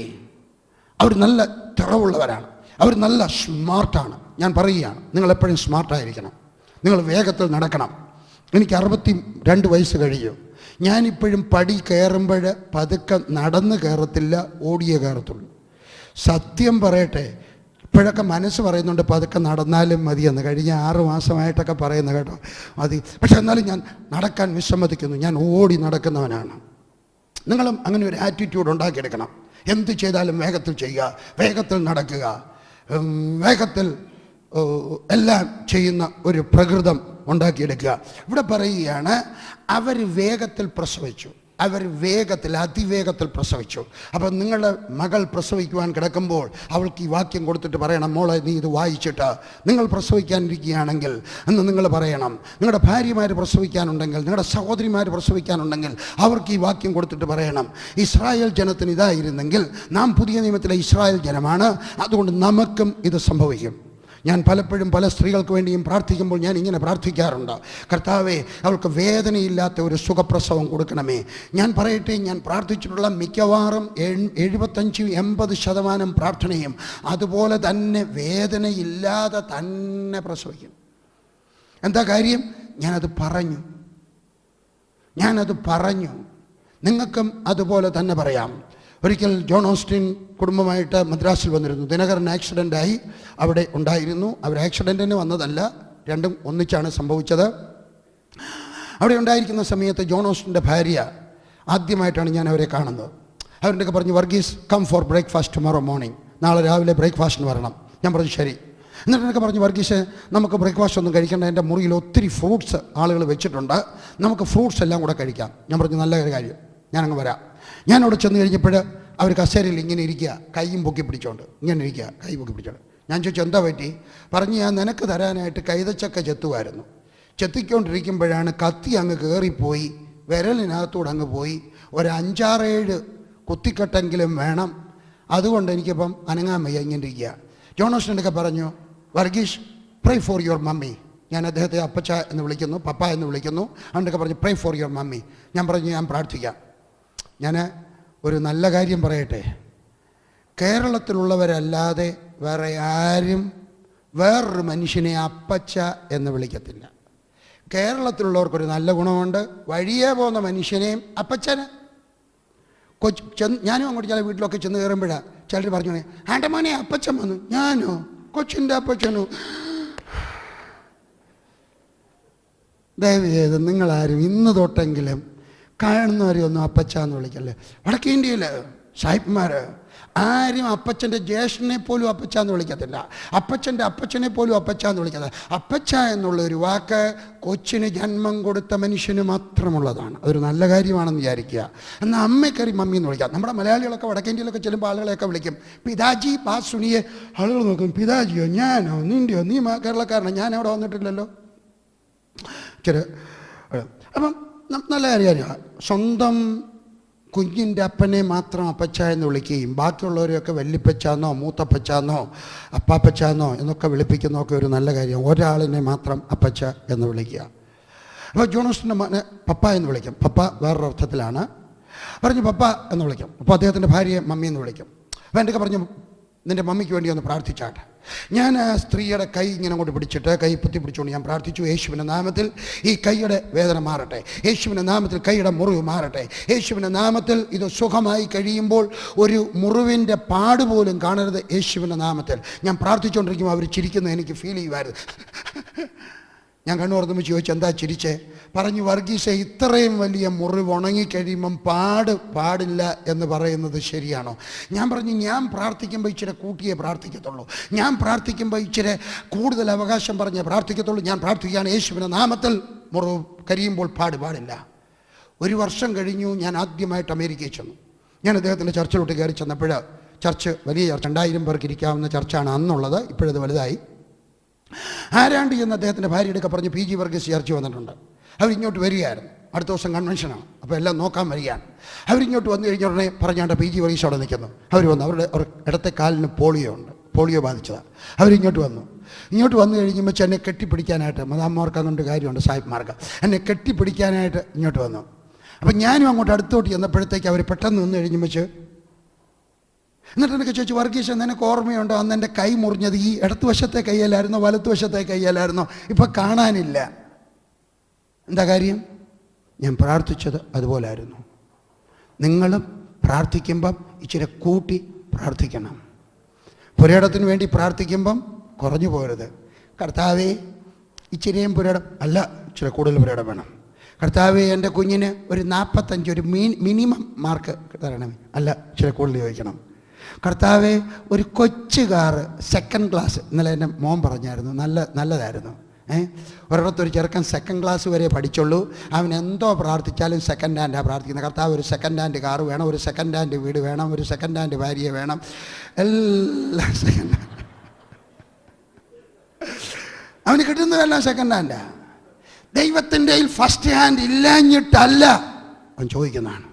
അവർ നല്ല തിറവുള്ളവരാണ്, അവർ നല്ല സ്മാർട്ടാണ്. ഞാൻ പറയുകയാണ്, നിങ്ങളെപ്പോഴും സ്മാർട്ടായിരിക്കണം. നിങ്ങൾ വേഗത്തിൽ നടക്കണം. എനിക്ക് 62 വയസ്സ് കഴിയും. ഞാനിപ്പോഴും പടി കയറുമ്പോൾ പതുക്കെ നടന്ന് കയറത്തില്ല, ഓടിയേ കയറത്തുള്ളൂ. സത്യം പറയട്ടെ, ഇപ്പോഴൊക്കെ മനസ്സ് പറയുന്നുണ്ട് പതുക്കെ നടന്നാലും മതിയെന്ന്. കഴിഞ്ഞ 6 മാസമായിട്ടൊക്കെ പറയുന്ന കേട്ടോ മതി. പക്ഷെ എന്നാലും ഞാൻ നടക്കാൻ വിസമ്മതിക്കുന്നു. ഞാൻ ഓടി നടക്കുന്നവനാണ്. നിങ്ങളും അങ്ങനെ ഒരു ആറ്റിറ്റ്യൂഡ് ഉണ്ടാക്കിയെടുക്കണം. എന്ത് ചെയ്താലും വേഗത്തിൽ ചെയ്യുക, വേഗത്തിൽ നടക്കുക, വേഗത്തിൽ എല്ലാം ചെയ്യുന്ന ഒരു പ്രകൃതം ഉണ്ടാക്കിയെടുക്കുക. ഇവിടെ പറയുകയാണ്, അവർ വേഗത്തിൽ പ്രസവിച്ചു. അവർ അതിവേഗത്തിൽ പ്രസവിച്ചു. അപ്പം നിങ്ങളുടെ മകൾ പ്രസവിക്കുവാൻ കിടക്കുമ്പോൾ അവൾക്ക് ഈ വാക്യം കൊടുത്തിട്ട് പറയണം, മോളെ നീ ഇത് വായിച്ചിട്ട് നിങ്ങൾ പ്രസവിക്കാനിരിക്കുകയാണെങ്കിൽ എന്ന് നിങ്ങൾ പറയണം. നിങ്ങളുടെ ഭാര്യമാർ പ്രസവിക്കാനുണ്ടെങ്കിൽ, നിങ്ങളുടെ സഹോദരിമാർ പ്രസവിക്കാനുണ്ടെങ്കിൽ അവർക്ക് ഈ വാക്യം കൊടുത്തിട്ട് പറയണം, ഇസ്രായേൽ ജനത്തിന് ഇതായിരുന്നെങ്കിൽ നാം പുതിയ നിയമത്തിലെ ഇസ്രായേൽ ജനമാണ്, അതുകൊണ്ട് നമുക്കും ഇത് സംഭവിക്കും. ഞാൻ പലപ്പോഴും പല സ്ത്രീകൾക്ക് വേണ്ടിയും പ്രാർത്ഥിക്കുമ്പോൾ ഞാൻ ഇങ്ങനെ പ്രാർത്ഥിക്കാറുണ്ട്, കർത്താവേ, അവൾക്ക് വേദനയില്ലാത്ത ഒരു സുഖപ്രസവം കൊടുക്കണമേ. ഞാൻ പറയട്ടെ, ഞാൻ പ്രാർത്ഥിച്ചിട്ടുള്ള മിക്കവാറും 75-80% പ്രാർത്ഥനയും അതുപോലെ തന്നെ വേദനയില്ലാതെ തന്നെ പ്രസവിക്കും. എന്താ കാര്യം? ഞാനത് പറഞ്ഞു. നിങ്ങൾക്കും അതുപോലെ തന്നെ പറയാം. ഒരിക്കൽ ജോൺ ഓസ്റ്റിൻ കുടുംബമായിട്ട് മദ്രാസിൽ വന്നിരുന്നു. ദിനകരൻ ആക്സിഡൻ്റായി അവിടെ ഉണ്ടായിരുന്നു. അവർ ആക്സിഡൻറ്റിന് വന്നതല്ല, രണ്ടും ഒന്നിച്ചാണ് സംഭവിച്ചത്. അവിടെ ഉണ്ടായിരിക്കുന്ന സമയത്ത് ജോൺ ഓസ്റ്റിൻ്റെ ഭാര്യ ആദ്യമായിട്ടാണ് ഞാൻ അവരെ കാണുന്നത്. അവരെൻ്റെയൊക്കെ പറഞ്ഞു, Varghese come for breakfast tomorrow morning, നാളെ രാവിലെ ബ്രേക്ക്ഫാസ്റ്റിന് വരണം. ഞാൻ പറഞ്ഞു ശരി. എന്നിട്ട് പറഞ്ഞു, വർഗീസ് നമുക്ക് ബ്രേക്ക്ഫാസ്റ്റ് ഒന്നും കഴിക്കേണ്ട, എൻ്റെ മുറിയിൽ ഒത്തിരി ഫ്രൂട്ട്സ് ആളുകൾ വെച്ചിട്ടുണ്ട്, നമുക്ക് ഫ്രൂട്ട്സ് എല്ലാം കൂടെ കഴിക്കാം. ഞാൻ പറഞ്ഞു നല്ല കാര്യം, ഞാനങ്ങ് വരാം. ഞാനവിടെ ചെന്ന് കഴിഞ്ഞപ്പോൾ അവർ കസേരയിൽ ഇങ്ങനെ ഇരിക്കുക, കൈയും പൊക്കി പിടിച്ചോണ്ട് ഇങ്ങനെ ഇരിക്കുക, കൈ പൊക്കി പിടിച്ചോണ്ട്. ഞാൻ ചോദിച്ചു എന്താ പറ്റി? പറഞ്ഞു ഞാൻ നിനക്ക് തരാനായിട്ട് കൈതച്ചക്ക ചെത്തുമായിരുന്നു, ചെത്തിക്കൊണ്ടിരിക്കുമ്പോഴാണ് കത്തി അങ്ങ് കയറിപ്പോയി, വിരലിനകത്തൂടെ അങ്ങ് പോയി, ഒരു 5-6 കുത്തിക്കെട്ടെങ്കിലും വേണം, അതുകൊണ്ട് എനിക്കിപ്പം അനങ്ങാൻ വയ്യ, ഇങ്ങനെ ഇരിക്കുക. ജോണോസിനൊക്കെ പറഞ്ഞു, Varghese pray for your mummy. ഞാൻ അദ്ദേഹത്തെ അപ്പച്ച എന്ന് വിളിക്കുന്നു, പപ്പ എന്ന് വിളിക്കുന്നു. അവനൊക്കെ പറഞ്ഞു പ്രേ ഫോർ യുവർ മമ്മി. ഞാൻ പറഞ്ഞു ഞാൻ പ്രാർത്ഥിക്കാം. ഞാൻ ഒരു നല്ല കാര്യം പറയട്ടെ, കേരളത്തിലുള്ളവരല്ലാതെ വേറെ ആരും വേറൊരു മനുഷ്യനെ അപ്പച്ച എന്ന് വിളിക്കത്തില്ല. കേരളത്തിലുള്ളവർക്കൊരു നല്ല ഗുണമുണ്ട്, വഴിയേ പോകുന്ന മനുഷ്യനെയും അപ്പച്ചന്. ഞാനും അങ്ങോട്ട് ചില വീട്ടിലൊക്കെ ചെന്ന് കയറുമ്പോഴാണ് ചിലർ പറഞ്ഞു, ആൻ്റെ മോനെ അപ്പച്ചൻ വന്നു. ഞാനോ? കൊച്ചിൻ്റെ അപ്പച്ചനോ? ദയവ് ചെയ്ത് നിങ്ങളാരും ഇന്ന് തൊട്ടെങ്കിലും കാണുന്നവരെ ഒന്നും അപ്പച്ച എന്ന് വിളിക്കല്ലേ. വടക്കേ ഇന്ത്യയിൽ സാഹിബ്മാർ ആരും അപ്പച്ചൻ്റെ ജ്യേഷ്ഠനെ പോലും അപ്പച്ച എന്ന് വിളിക്കത്തില്ല, അപ്പച്ചൻ്റെ അപ്പച്ചനെ പോലും അപ്പച്ച എന്ന് വിളിക്കത്തില്ല. അപ്പച്ച എന്നുള്ളൊരു വാക്ക് കൊച്ചിന് ജന്മം കൊടുത്ത മനുഷ്യന് മാത്രമുള്ളതാണ്. അതൊരു നല്ല കാര്യമാണെന്ന് വിചാരിക്കുക. എന്നാൽ അമ്മയ്ക്കറി മമ്മി എന്ന് വിളിക്കാം. നമ്മുടെ മലയാളികളൊക്കെ വടക്കേ ഇന്ത്യയിലൊക്കെ ചെല്ലുമ്പോൾ ആളുകളെയൊക്കെ വിളിക്കും പിതാജി ബാത് സുനിയെ. ആളുകൾ നോക്കും, പിതാജിയോ? ഞാനോ? നിൻ്റെയോ? നീ കേരളക്കാരനോ? ഞാൻ അവിടെ വന്നിട്ടില്ലല്ലോ. അപ്പം നല്ല കാര്യമാണ്. സ്വന്തം കുഞ്ഞിൻ്റെ അപ്പനെ മാത്രം അപ്പച്ച എന്ന് വിളിക്കുകയും ബാക്കിയുള്ളവരെയൊക്കെ വല്യപ്പച്ചാന്നോ മൂത്തപ്പച്ചാന്നോ അപ്പാപ്പച്ചാന്നോ എന്നൊക്കെ വിളിപ്പിക്കുന്നതൊക്കെ ഒരു നല്ല കാര്യം. ഒരാളിനെ മാത്രം അപ്പച്ച എന്ന് വിളിക്കുക. അപ്പോൾ ജോണസിൻ്റെ മകനെ പപ്പ എന്ന് വിളിക്കും. പപ്പ വേറൊരർത്ഥത്തിലാണ്. പറഞ്ഞു പപ്പ എന്ന് വിളിക്കും. അപ്പോൾ അദ്ദേഹത്തിൻ്റെ ഭാര്യയെ മമ്മി എന്ന് വിളിക്കും. അപ്പോൾ എൻ്റെ പറഞ്ഞു നിൻ്റെ മമ്മിക്ക് വേണ്ടി ഒന്ന് പ്രാർത്ഥിച്ചാട്ടെ. ഞാൻ ആ സ്ത്രീയുടെ കൈ ഇങ്ങനെ അങ്ങോട്ട് പിടിച്ചിട്ട് കൈ പൊത്തി പിടിച്ചുകൊണ്ട് ഞാൻ പ്രാർത്ഥിച്ചു, യേശുവിൻ്റെ നാമത്തിൽ ഈ കൈയുടെ വേദന മാറട്ടെ, യേശുവിൻ്റെ നാമത്തിൽ കൈയുടെ മുറിവ് മാറട്ടെ, യേശുവിൻ്റെ നാമത്തിൽ ഇത് സുഖമായി കഴിയുമ്പോൾ ഒരു മുറിവിൻ്റെ പാടുപോലും കാണരുത്, യേശുവിൻ്റെ നാമത്തിൽ. ഞാൻ പ്രാർത്ഥിച്ചുകൊണ്ടിരിക്കുമ്പോൾ അവർ ചിരിക്കുന്നത് എനിക്ക് ഫീൽ ചെയ്യുമായിരുന്നു. ഞാൻ കണ്ണു തുറന്ന് ചോദിച്ചു എന്താ ചിരിച്ചേ? പറഞ്ഞു വർഗീസെ, ഇത്രയും വലിയ മുറിവ് ഉണങ്ങിക്കഴിയുമ്പം പാടില്ല എന്ന് പറയുന്നത് ശരിയാണോ? ഞാൻ പറഞ്ഞു ഞാൻ പ്രാർത്ഥിക്കുമ്പോൾ ഇച്ചിരി കൂട്ടിയേ പ്രാർത്ഥിക്കത്തുള്ളൂ, ഞാൻ പ്രാർത്ഥിക്കുമ്പോൾ ഇച്ചിരി കൂടുതൽ അവകാശം പറഞ്ഞേ പ്രാർത്ഥിക്കത്തുള്ളൂ. ഞാൻ പ്രാർത്ഥിക്കുകയാണ് യേശുവിൻ്റെ നാമത്തിൽ മുറിവ് കരിയുമ്പോൾ പാടില്ല. 1 വർഷം കഴിഞ്ഞു ഞാൻ ആദ്യമായിട്ട് അമേരിക്കയിൽ ചെന്നു. ഞാൻ അദ്ദേഹത്തിൻ്റെ ചർച്ചിലോട്ട് കയറി ചെന്നപ്പോൾ ചർച്ച് വലിയ ചർച്ച, 2000 പേർക്ക് ഇരിക്കാവുന്ന ചർച്ചാണ് അന്നുള്ളത്, ഇപ്പോഴത് വലുതായി. ആരാണ്ട് എന്ന് അദ്ദേഹത്തിൻ്റെ ഭാര്യയുടെ പറഞ്ഞ് PG വർഗീസ് ചർച്ച വന്നിട്ടുണ്ട്. അവരിങ്ങോട്ട് വരികയായിരുന്നു. അടുത്ത ദിവസം കൺവെൻഷനാണ്, അപ്പോൾ എല്ലാം നോക്കാൻ വരികയാണ്. അവരിങ്ങോട്ട് വന്നു കഴിഞ്ഞ ഉടനെ പറഞ്ഞാണ്ട് PG വർഗീസ് അവിടെ നിൽക്കുന്നു. അവർ വന്നു, അവരുടെ ഇടത്തെ കാലിന് പോളിയോ ബാധിച്ചതാണ്. അവരിങ്ങോട്ട് വന്നു. ഇങ്ങോട്ട് വന്നു കഴിഞ്ഞുമ്പോൾ എന്നെ കെട്ടിപ്പിടിക്കാനായിട്ട്, മദാമ്മമാർക്ക് അങ്ങോട്ട് കാര്യമുണ്ട്, സാഹിബ്മാർക്ക് എന്നെ കെട്ടിപ്പിടിക്കാനായിട്ട് ഇങ്ങോട്ട് വന്നു. അപ്പം ഞാനും അങ്ങോട്ട് അടുത്തോട്ട് ചെന്നപ്പോഴത്തേക്ക് അവർ പെട്ടെന്ന് നിന്ന് കഴിഞ്ഞുമ്പോൾ എന്നിട്ട് എനിക്ക് ചോദിച്ചു, വർഗീസ് നിനക്ക് ഓർമ്മയുണ്ടോ അന്ന് എൻ്റെ കൈ മുറിഞ്ഞത് ഈ ഇടത്തുവശത്തെ കൈയല്ലായിരുന്നോ വലത്തുവശത്തെ കൈയല്ലായിരുന്നോ? ഇപ്പം കാണാനില്ല. എന്താ കാര്യം? ഞാൻ പ്രാർത്ഥിച്ചത് അതുപോലായിരുന്നു. നിങ്ങളും പ്രാർത്ഥിക്കുമ്പം ഇച്ചിരി കൂട്ടി പ്രാർത്ഥിക്കണം. പുരയിടത്തിന് വേണ്ടി പ്രാർത്ഥിക്കുമ്പം കുറഞ്ഞു പോകരുത്. കർത്താവേ ഇച്ചിരിയും പുരയിടം അല്ല, ഇച്ചിരി കൂടുതൽ പുരയിടം വേണം. കർത്താവേ എൻ്റെ കുഞ്ഞിന് ഒരു 45 ഒരു മിനിമം മാർക്ക് തരണമേ, അല്ല ഇച്ചിരി കൂടുതൽ ചോദിക്കണം. കർത്താവെ ഒരു കൊച്ചു കാറ് 2nd ക്ലാസ്, ഇന്നലെ എൻ്റെ മോൻ പറഞ്ഞായിരുന്നു, നല്ലതായിരുന്നു. ഒരിടത്തൊരു ചെറുക്കൻ 2nd ക്ലാസ് വരെ പഠിച്ചുള്ളൂ, അവൻ എന്തോ പ്രാർത്ഥിച്ചാലും സെക്കൻഡ് ഹാൻഡാണ് പ്രാർത്ഥിക്കുന്നത്. കർത്താവ് ഒരു 2nd ഹാൻഡ് കാറ് വേണം, ഒരു 2nd ഹാൻഡ് വീട് വേണം, ഒരു 2nd ഹാൻഡ് ഭാര്യയെ വേണം, എല്ലാം സെക്കൻഡ്. അവന് കിട്ടുന്നതെല്ലാം 2nd ഹാൻഡാ. ദൈവത്തിൻ്റെ ഫസ്റ്റ് ഹാൻഡ് ഇല്ലാഞ്ഞിട്ടല്ല അവൻ ചോദിക്കുന്നതാണ്.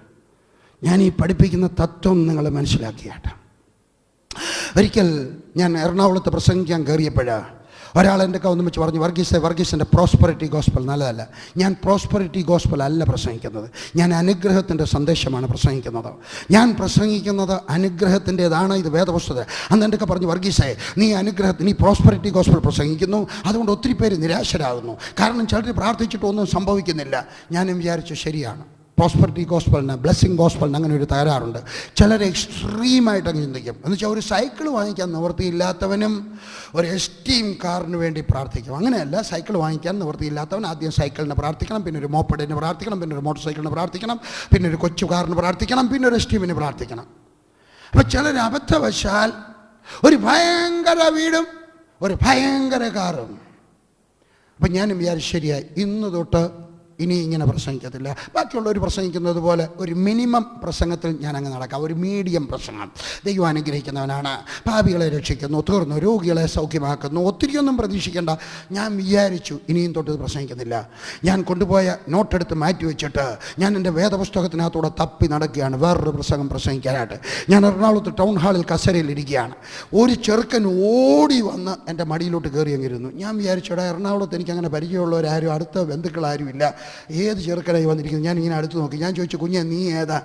ഞാൻ ഈ പഠിപ്പിക്കുന്ന തത്വം നിങ്ങൾ മനസ്സിലാക്കിയാട്ടെ. ഒരിക്കൽ ഞാൻ എറണാകുളത്ത് പ്രസംഗിക്കാൻ കയറിയപ്പോഴാണ് ഒരാൾ എൻ്റെ കൗന്ന് വെച്ച് പറഞ്ഞു, വർഗീസിൻ്റെ പ്രോസ്പെറിറ്റി ഗോസ്പൽ നല്ലതല്ല. ഞാൻ പ്രോസ്പെറിറ്റി ഗോസ്പൽ അല്ല പ്രസംഗിക്കുന്നത്, ഞാൻ അനുഗ്രഹത്തിൻ്റെ സന്ദേശമാണ് പ്രസംഗിക്കുന്നത്. ഞാൻ പ്രസംഗിക്കുന്നത് അനുഗ്രഹത്തിൻ്റെതാണ്, ഇത് വേദപുസ്തകം. അന്ന് എൻ്റെ പറഞ്ഞു, വർഗീസേ നീ പ്രോസ്പെറിറ്റി ഗോസ്പൽ പ്രസംഗിക്കുന്നു, അതുകൊണ്ട് ഒത്തിരി പേര് നിരാശരാകുന്നു, കാരണം ചിലർ പ്രാർത്ഥിച്ചിട്ടൊന്നും സംഭവിക്കുന്നില്ല. ഞാനും വിചാരിച്ചു ശരിയാണ്, പ്രോസ്പെറിറ്റി ഗോസ്പലിന്, ബ്ലെസ്സിങ് ഗോസ്പലിന് അങ്ങനെ ഒരു തകരാറുണ്ട്. ചിലർ എക്സ്ട്രീമായിട്ട് അങ്ങ് ചിന്തിക്കും. എന്ന് വെച്ചാൽ ഒരു സൈക്കിൾ വാങ്ങിക്കാൻ നിവൃത്തിയില്ലാത്തവനും ഒരു എസ്റ്റീം കാറിന് വേണ്ടി പ്രാർത്ഥിക്കും. അങ്ങനെയല്ല, സൈക്കിൾ വാങ്ങിക്കാൻ നിവൃത്തിയില്ലാത്തവൻ ആദ്യം സൈക്കിളിന് പ്രാർത്ഥിക്കണം, പിന്നെ ഒരു മോപ്പഡിന് പ്രാർത്ഥിക്കണം, പിന്നെ ഒരു മോട്ടോർ സൈക്കിളിന് പ്രാർത്ഥിക്കണം, പിന്നെ ഒരു കൊച്ചു കാറിന് പ്രാർത്ഥിക്കണം, പിന്നെ ഒരു എസ്റ്റീമിന് പ്രാർത്ഥിക്കണം. അപ്പം ചിലർ അബദ്ധവശാൽ ഒരു ഭയങ്കര വീടും ഒരു ഭയങ്കര കാറും. അപ്പം ഞാനും വിചാരിച്ചു ശരിയായി, ഇന്ന് തൊട്ട് ഇനി ഇങ്ങനെ പ്രസംഗിക്കത്തില്ല. ബാക്കിയുള്ളവർ പ്രസംഗിക്കുന്നത് പോലെ ഒരു മിനിമം പ്രസംഗത്തിൽ ഞാൻ അങ്ങ് നടക്കാം, ഒരു മീഡിയം പ്രസംഗം. ദൈവം അനുഗ്രഹിക്കുന്നവനാണ്, പാപികളെ രക്ഷിക്കുന്നു, തീർന്നു, രോഗികളെ സൗഖ്യമാക്കുന്നു, ഒത്തിരിയൊന്നും പ്രതീക്ഷിക്കേണ്ട. ഞാൻ വിചാരിച്ചു ഇനിയും തൊട്ട് പ്രസംഗിക്കുന്നില്ല. ഞാൻ കൊണ്ടുപോയ നോട്ടെടുത്ത് മാറ്റി വെച്ചിട്ട് ഞാൻ എൻ്റെ വേദപുസ്തകത്തിനകത്തൂടെ തപ്പി നടക്കുകയാണ് വേറൊരു പ്രസംഗം പ്രസംഗിക്കാനായിട്ട്. ഞാൻ എറണാകുളത്ത് ടൗൺ ഹാളിൽ കസേരയിലിരിക്കുകയാണ്. ഒരു ചെറുക്കൻ ഓടി വന്ന് എൻ്റെ മടിയിലോട്ട് കയറിയെങ്കിരുന്നു. ഞാൻ വിചാരിച്ചോടാ, എറണാകുളത്ത് എനിക്കങ്ങനെ പരിചയമുള്ളവരാരും അടുത്ത ബന്ധുക്കളാരും ഇല്ല, ഏത് ചെറുക്കനായി വന്നിരിക്കുന്നു. ഞാൻ ഇങ്ങനെ അടുത്ത് നോക്കി. ഞാൻ ചോദിച്ചു, കുഞ്ഞെ നീ ഏതാ?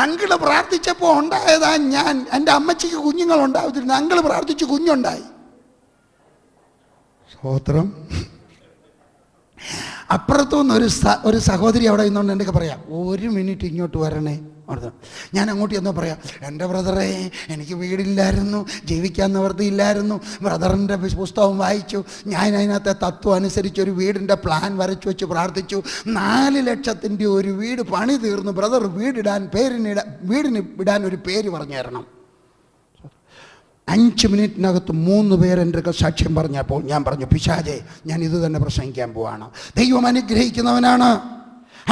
അങ്കിള് പ്രാർത്ഥിച്ചപ്പോൾ ഉണ്ടായതാ ഞാൻ. എൻ്റെ അമ്മച്ചിക്ക് കുഞ്ഞുങ്ങളുണ്ടാവത്തില്ല, അങ്കിള് പ്രാർത്ഥിച്ച് കുഞ്ഞുണ്ടായി. സ്തോത്രം. അപ്പുറത്തുനിന്ന് ഒരു സഹോദരി അവിടെ നിന്നുകൊണ്ട് എൻ്റെ പറയാം, 1 മിനിറ്റ് ഇങ്ങോട്ട് വരണേ. ഞാൻ അങ്ങോട്ട് ചെന്നോ പറയാം, എൻ്റെ ബ്രദറെ എനിക്ക് വീടില്ലായിരുന്നു, ജീവിക്കാൻ നിവൃത്തിയില്ലായിരുന്നു. ബ്രദറിൻ്റെ പുസ്തകം വായിച്ചു, ഞാൻ അതിനകത്തെ തത്വം അനുസരിച്ച് ഒരു വീടിൻ്റെ പ്ലാൻ വരച്ചു വെച്ച് പ്രാർത്ഥിച്ചു. 4 ലക്ഷത്തിൻ്റെ ഒരു വീട് പണി തീർന്നു. ബ്രദർ വീടിന് ഇടാൻ ഒരു പേര് പറഞ്ഞു തരണം. 5 മിനിറ്റിനകത്ത് 3 പേരെൻ്റെ സാക്ഷ്യം പറഞ്ഞപ്പോൾ ഞാൻ പറഞ്ഞു, പിശാചേ, ഞാൻ ഇത് തന്നെ പ്രസംഗിക്കാൻ പോവാണ്. ദൈവം അനുഗ്രഹിക്കുന്നവനാണ്,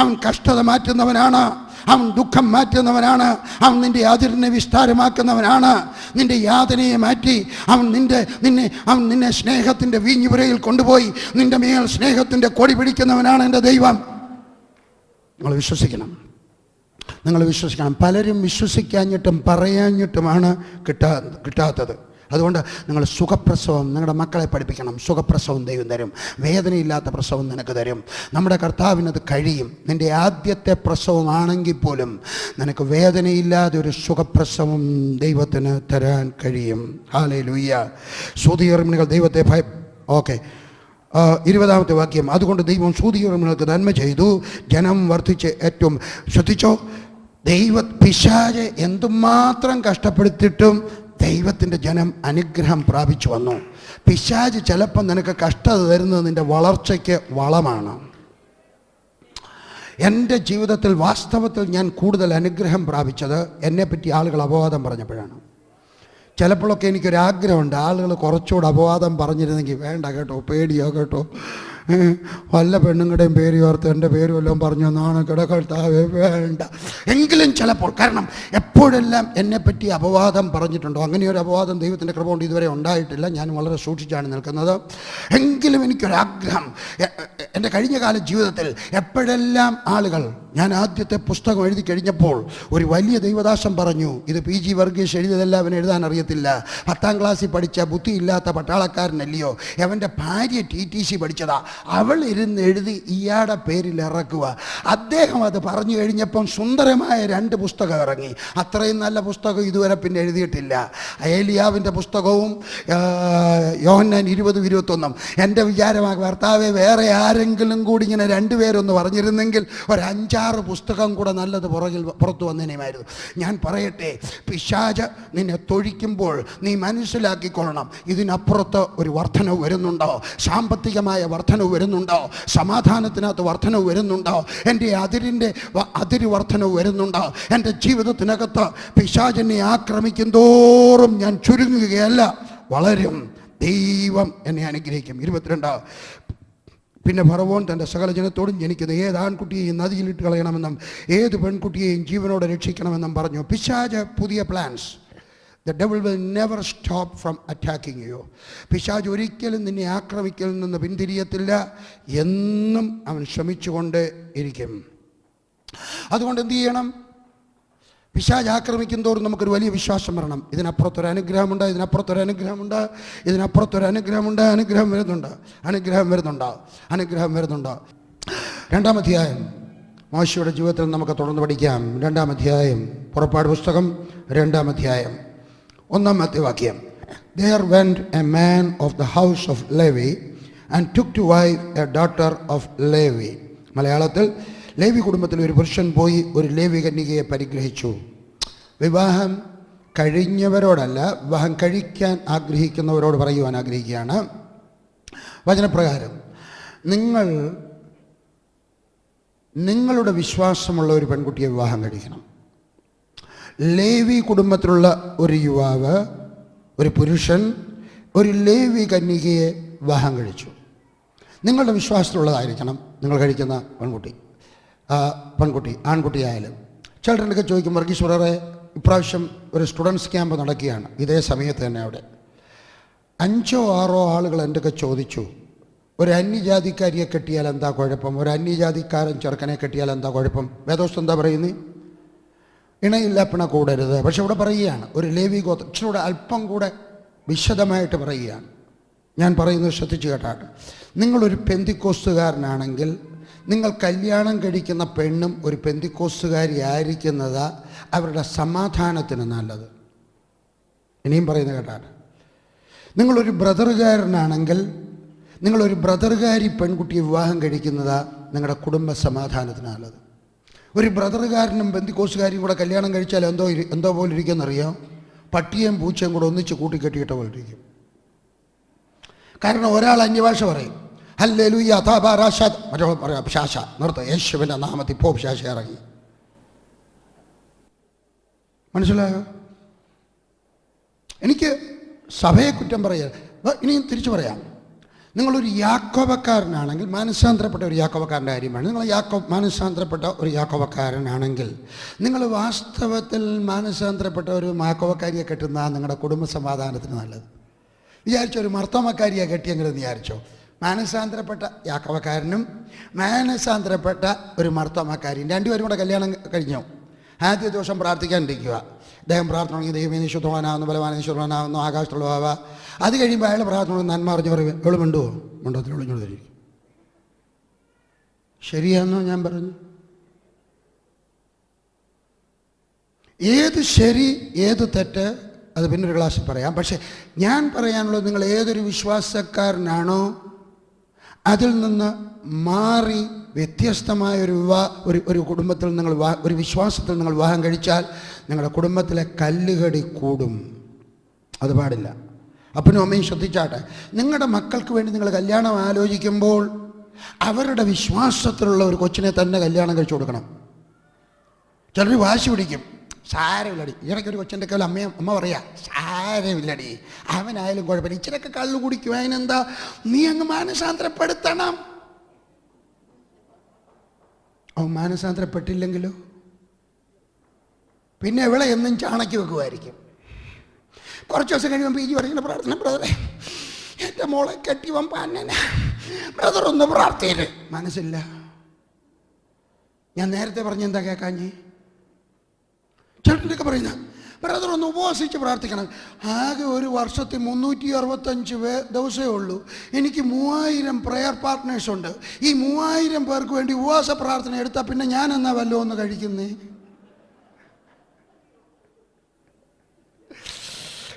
അവൻ കഷ്ടത മാറ്റുന്നവനാണ്, അവൻ ദുഃഖം മാറ്റുന്നവനാണ്, അവൻ നിൻ്റെ അതിരിനെ വിസ്താരമാക്കുന്നവനാണ്, നിൻ്റെ യാതനയെ മാറ്റി അവൻ നിന്നെ സ്നേഹത്തിൻ്റെ വീഞ്ഞുപുരയിൽ കൊണ്ടുപോയി നിൻ്റെ മേൽ സ്നേഹത്തിൻ്റെ കൊടി പിടിക്കുന്നവനാണ് എൻ്റെ ദൈവം. നിങ്ങൾ വിശ്വസിക്കണം. പലരും വിശ്വസിക്കാഞ്ഞിട്ടും പറയാഞ്ഞിട്ടുമാണ് കിട്ടാത്തത്. അതുകൊണ്ട് നിങ്ങൾ സുഖപ്രസവം നിങ്ങളുടെ മക്കളെ പഠിപ്പിക്കണം. സുഖപ്രസവം ദൈവം തരും, വേദനയില്ലാത്ത പ്രസവം നിനക്ക് തരും. നമ്മുടെ കർത്താവിനത് കഴിയും. നിൻ്റെ ആദ്യത്തെ പ്രസവമാണെങ്കിൽ പോലും നിനക്ക് വേദനയില്ലാതെ ഒരു സുഖപ്രസവം ദൈവത്തിന് തരാൻ കഴിയും. ഹല്ലേലൂയ. സൂതികർമ്മിണികൾ ദൈവത്തെ ഓക്കെ 20ാമത്തെ വാക്യം. അതുകൊണ്ട് ദൈവം സൂതികർമ്മികൾക്ക് നന്മ ചെയ്തു, ജനം വർദ്ധിച്ച് ഏറ്റവും. ശ്രദ്ധിച്ചോ, പിശാചെ എന്തുമാത്രം കഷ്ടപ്പെടുത്തിയിട്ടും ദൈവത്തിൻ്റെ ജനം അനുഗ്രഹം പ്രാപിച്ചു വന്നു. പിശാച് ചിലപ്പം നിനക്ക് കഷ്ടത തരുന്നത് നിൻ്റെ വളർച്ചയ്ക്ക് വളമാണ്. എൻ്റെ ജീവിതത്തിൽ വാസ്തവത്തിൽ ഞാൻ കൂടുതൽ അനുഗ്രഹം പ്രാപിച്ചത് എന്നെപ്പറ്റി ആളുകൾ അപവാദം പറഞ്ഞപ്പോഴാണ്. ചിലപ്പോഴൊക്കെ എനിക്കൊരാഗ്രഹമുണ്ട്, ആളുകൾ കുറച്ചുകൂടെ അപവാദം പറഞ്ഞിരുന്നെങ്കിൽ. വേണ്ട കേട്ടോ, പേടിയോ കേട്ടോ, വല്ല പെണ്ണുങ്ങളുടെയും പേര് ഓർത്ത് എൻ്റെ പേര് വല്ലതും പറഞ്ഞു നാണക്കെടക്കൾത്താവേ, വേണ്ട. എങ്കിലും ചിലപ്പോൾ, കാരണം എപ്പോഴെല്ലാം എന്നെപ്പറ്റി അപവാദം പറഞ്ഞിട്ടുണ്ടോ, അങ്ങനെയൊരു അപവാദം ദൈവത്തിൻ്റെ കൃപ കൊണ്ട് ഇതുവരെ ഉണ്ടായിട്ടില്ല. ഞാൻ വളരെ സൂക്ഷിച്ചാണ് നിൽക്കുന്നത്. എങ്കിലും എനിക്കൊരാഗ്രഹം, എൻ്റെ കഴിഞ്ഞ കാല ജീവിതത്തിൽ എപ്പോഴെല്ലാം ആളുകൾ, ഞാൻ ആദ്യത്തെ പുസ്തകം എഴുതി കഴിഞ്ഞപ്പോൾ ഒരു വലിയ ദൈവദാസൻ പറഞ്ഞു, ഇത് PG വർഗീസ് എഴുതിയതല്ല, അവൻ എഴുതാൻ അറിയത്തില്ല, 10ാം ക്ലാസ്സിൽ പഠിച്ച ബുദ്ധിയില്ലാത്ത പട്ടാളക്കാരനല്ലയോ, അവൻ്റെ ഭാര്യ TTC പഠിച്ചതാ, അവൾ ഇരുന്ന് എഴുതി ഇയാളുടെ പേരിൽ ഇറക്കുക. അദ്ദേഹം അത് പറഞ്ഞു കഴിഞ്ഞപ്പം സുന്ദരമായ 2 പുസ്തകം ഇറങ്ങി. അത്രയും നല്ല പുസ്തകം ഇതുവരെ പിന്നെ എഴുതിയിട്ടില്ല. ഏലിയാവിൻ്റെ പുസ്തകവും യോഹന്നാൻ 20:21. എൻ്റെ വിചാരമാണ്, ഭർത്താവെ വേറെ ആരെങ്കിലും കൂടി ഇങ്ങനെ 2 പേരൊന്ന് പറഞ്ഞിരുന്നെങ്കിൽ ഒരു 5-6 പുസ്തകം കൂടെ നല്ലത് പുറത്തു വന്നേനെയുമായിരുന്നു. ഞാൻ പറയട്ടെ, പിശാച് നിന്നെ തൊഴിക്കുമ്പോൾ നീ മനസ്സിലാക്കിക്കൊള്ളണം, ഇതിനപ്പുറത്ത് ഒരു വർധനവ് വരുന്നുണ്ടോ, സാമ്പത്തികമായ വർധനവ് വരുന്നുണ്ടോ, സമാധാനത്തിനകത്ത് വർധനവ് വരുന്നുണ്ടോ, എൻ്റെ അതിര് വർധനവ് വരുന്നുണ്ടോ, എൻ്റെ ജീവിതത്തിനകത്ത് പിശാചിനെ ആക്രമിക്കും തോറും ഞാൻ ചുരുങ്ങുകയല്ല, വളരും. ദൈവം എന്നെ അനുഗ്രഹിക്കും. 22. പിന്നെ ഫറവോൻ തൻ്റെ സകല ജനത്തോടും ജനിക്കുന്ന ഏത് ആൺകുട്ടിയെയും നദിയിലിട്ട് കളയണമെന്നും ഏത് പെൺകുട്ടിയെയും ജീവനോടെ രക്ഷിക്കണമെന്നും പറഞ്ഞു. പിശാച് പുതിയ plans. The devil will never stop from attacking you. പിശാച് ഒരിക്കലും നിന്നെ ആക്രമിക്കലിൽ നിന്ന് പിന്തിരിയത്തില്ല, എന്നും അവൻ ശ്രമിച്ചുകൊണ്ട് ഇരിക്കും. അതുകൊണ്ട് എന്ത് ചെയ്യണം? പിശാച് ആക്രമിക്കും തോറും നമുക്കൊരു വലിയ വിശ്വാസം വരണം. ഇതിനപ്പുറത്തൊരു അനുഗ്രഹമുണ്ട്, ഇതിനപ്പുറത്തൊരു അനുഗ്രഹമുണ്ട്, ഇതിനപ്പുറത്തൊരു അനുഗ്രഹമുണ്ട്. അനുഗ്രഹം വരുന്നുണ്ട്. 2-ാം അധ്യായം മോശയുടെ ജീവിതത്തിൽ നമുക്ക് തുടർന്ന് പഠിക്കാം. 2-ാം അധ്യായം പുറപ്പാട് പുസ്തകം 2-ാം അധ്യായം 1-ാമത്തെ വാക്യം. There went a man of the house of Levi and took to wife a daughter of Levi. മലയാളത്തിൽ, ലേവി കുടുംബത്തിൽ ഒരു പുരുഷൻ പോയി ഒരു ലേവി കന്യകയെ പരിഗ്രഹിച്ചു. വിവാഹം കഴിഞ്ഞവരോടല്ല, വിവാഹം കഴിക്കാൻ ആഗ്രഹിക്കുന്നവരോട് പറയുവാൻ ആഗ്രഹിക്കുകയാണ്. വചനപ്രകാരം നിങ്ങളുടെ വിശ്വാസമുള്ള ഒരു പെൺകുട്ടിയെ വിവാഹം കഴിക്കണം. ലേവി കുടുംബത്തിലുള്ള ഒരു യുവാവ്, ഒരു പുരുഷൻ ഒരു ലേവി കന്യകയെ വിവാഹം കഴിച്ചു. നിങ്ങളുടെ വിശ്വാസത്തിലുള്ളതായിരിക്കണം നിങ്ങൾ കഴിക്കുന്ന പെൺകുട്ടി ആൺകുട്ടിയായാലും. ചിലരൊക്കെ ചോദിക്കും, വർഗീസ് ബ്രദറെ, ഇപ്രാവശ്യം ഒരു സ്റ്റുഡൻസ് ക്യാമ്പ് നടക്കുകയാണ്. ഇതേ സമയത്ത് തന്നെ അവിടെ 5 or 6 ആളുകൾ എൻ്റെ ചോദിച്ചു, ഒരു അന്യജാതിക്കാരിയെ കെട്ടിയാൽ എന്താ കുഴപ്പം, ഒരു അന്യജാതിക്കാരൻ ചെറുക്കനെ കെട്ടിയാൽ എന്താ കുഴപ്പം? വേദോസ്തം എന്താ പറയുന്നത്? ഇണയില്ല പിണ കൂടരുത്. പക്ഷെ ഇവിടെ പറയുകയാണ് ഒരു ലേവി ഗോത്രം, ഇച്ചിലൂടെ അല്പം കൂടെ വിശദമായിട്ട് പറയുകയാണ്. ഞാൻ പറയുന്നത് ശ്രദ്ധിച്ചു കേട്ടാട്ട്. നിങ്ങളൊരു പെന്തിക്കോസ്തുകാരനാണെങ്കിൽ നിങ്ങൾ കല്യാണം കഴിക്കുന്ന പെണ്ണും ഒരു പെന്തിക്കോസ്തുകാരി ആയിരിക്കുന്നത് അവരുടെ സമാധാനത്തിന് നല്ലത്. ഇനിയും പറയുന്നത് കേട്ടാട്ട്. നിങ്ങളൊരു ബ്രദറുകാരനാണെങ്കിൽ നിങ്ങളൊരു ബ്രദറുകാരി പെൺകുട്ടിയെ വിവാഹം കഴിക്കുന്നത് നിങ്ങളുടെ കുടുംബ സമാധാനത്തിന് നല്ലത്. ഒരു ബ്രദറുകാരനും പെന്തിക്കോസ്തുകാരിയും കൂടെ കല്യാണം കഴിച്ചാൽ എന്തോ പോലെ ഇരിക്കുമെന്നറിയാം. പട്ടിയും പൂച്ചയും കൂടെ ഒന്നിച്ച് കൂട്ടിക്കെട്ടിയിട്ട പോലെ ഇരിക്കും. കാരണം ഒരാൾ അന്യഭാഷ പറയും, ഹല്ലേലൂയ താബാരാശാദ്, മറ്റൊരാൾ പറയാം ശാശ നിർത്ത, യേശുവിൻ്റെ നാമത്തിൽ പോ ശാശ ഇറങ്ങി. മനസ്സിലായോ? എനിക്ക് സഭയെ കുറ്റം പറയുക. ഇനിയും തിരിച്ചു പറയാം. നിങ്ങളൊരു യാക്കോബക്കാരനാണെങ്കിൽ, മാനസാന്തരപ്പെട്ട ഒരു യാക്കോബക്കാരൻ്റെ കാര്യമാണ്. നിങ്ങൾ മാനസാന്തരപ്പെട്ട ഒരു യാക്കോബക്കാരനാണെങ്കിൽ നിങ്ങൾ വാസ്തവത്തിൽ മാനസാന്തരപ്പെട്ട ഒരു യാക്കോബക്കാരിയെ കെട്ടുന്ന നിങ്ങളുടെ കുടുംബ സമാധാനത്തിന് നല്ലത്. വിചാരിച്ചോ ഒരു മർത്തോമക്കാരിയെ കെട്ടിയെങ്കിലും വിചാരിച്ചോ. മാനസാന്തരപ്പെട്ട യാക്കോബക്കാരനും മാനസാന്തരപ്പെട്ട ഒരു മർത്തോമക്കാരിയും രണ്ടുപേരും കൂടെ കല്യാണം കഴിഞ്ഞു. ആദ്യ ദിവസം പ്രാർത്ഥിക്കാണ്ടിരിക്കുക. അദ്ദേഹം പ്രാർത്ഥന ദൈവമേ ശുദ്ധവാനാവുന്നു, ബലവാനെ ശുദ്ധവാനാവുന്നു, ആകാശത്തുള്ള ഭാവ. അത് കഴിയുമ്പോൾ അയാൾ പ്രാർത്ഥന നന്മ അറിഞ്ഞു പറയും, എവള് മിണ്ടുവോ? മിണ്ടത്തിൽ ഒളിഞ്ഞോട് തരും. ശരിയാണെന്നോ ഞാൻ പറഞ്ഞു? ഏത് ശരി ഏത് തെറ്റ് അത് പിന്നൊരു ക്ലാസ്സിൽ പറയാം. പക്ഷെ ഞാൻ പറയാനുള്ളത്, നിങ്ങൾ ഏതൊരു വിശ്വാസക്കാരനാണോ അതിൽ നിന്ന് മാറി വ്യത്യസ്തമായ ഒരു കുടുംബത്തിൽ നിങ്ങൾ ഒരു വിശ്വാസത്തിൽ നിങ്ങൾ വിവാഹം കഴിച്ചാൽ നിങ്ങളുടെ കുടുംബത്തിലെ കല്ലുകടി കൂടും. അത് പാടില്ല. അപ്പനും അമ്മയും ശ്രദ്ധിച്ചാട്ടെ. നിങ്ങളുടെ മക്കൾക്ക് വേണ്ടി നിങ്ങൾ കല്യാണം ആലോചിക്കുമ്പോൾ അവരുടെ വിശ്വാസത്തിലുള്ള ഒരു കൊച്ചിനെ തന്നെ കല്യാണം കഴിച്ചു കൊടുക്കണം. ചിലർ വാശി പിടിക്കും, സാരമില്ലടി. ഇടയ്ക്കൊരു കൊച്ചിൻ്റെ ഒക്കെ അമ്മ പറയാ, സാരമില്ലടി, അവനായാലും കുഴപ്പമില്ല, ഇച്ചിരൊക്കെ കള്ളു കുടിക്കും, അതിനെന്താ, നീ അങ്ങ് മാനസാന്തരപ്പെടുത്തണം. അവൻ മാനസാന്തരപ്പെട്ടില്ലെങ്കിലോ പിന്നെ ഇവളെ എന്നും ചാണക്കി വെക്കുമായിരിക്കും. കുറച്ച് ദിവസം കഴിയുമ്പോൾ പി ജി പറയുന്ന പ്രാർത്ഥന, ബ്രദറെ എൻ്റെ മോളെ കെട്ടിവൻ പന്നന, ബ്രദർ ഒന്ന് പ്രാർത്ഥിര്. മനസ്സില്ല. ഞാൻ നേരത്തെ പറഞ്ഞ എന്താ കേൾക്കാഞ്ഞേ? ചേട്ടൻ്റെയൊക്കെ പറയുന്ന ബ്രദർ ഒന്ന് ഉപവാസിച്ച് പ്രാർത്ഥിക്കണം. ആകെ ഒരു വർഷത്തിൽ 365 ദിവസമേ ഉള്ളൂ. എനിക്ക് 3000 പ്രെയർ പാർട്ട്നേഴ്സുണ്ട്. ഈ 3000 പേർക്ക് വേണ്ടി ഉപവാസ പ്രാർത്ഥന എടുത്താൽ പിന്നെ ഞാൻ എന്നാ വല്ലോ ഒന്ന് കഴിക്കുന്നേ?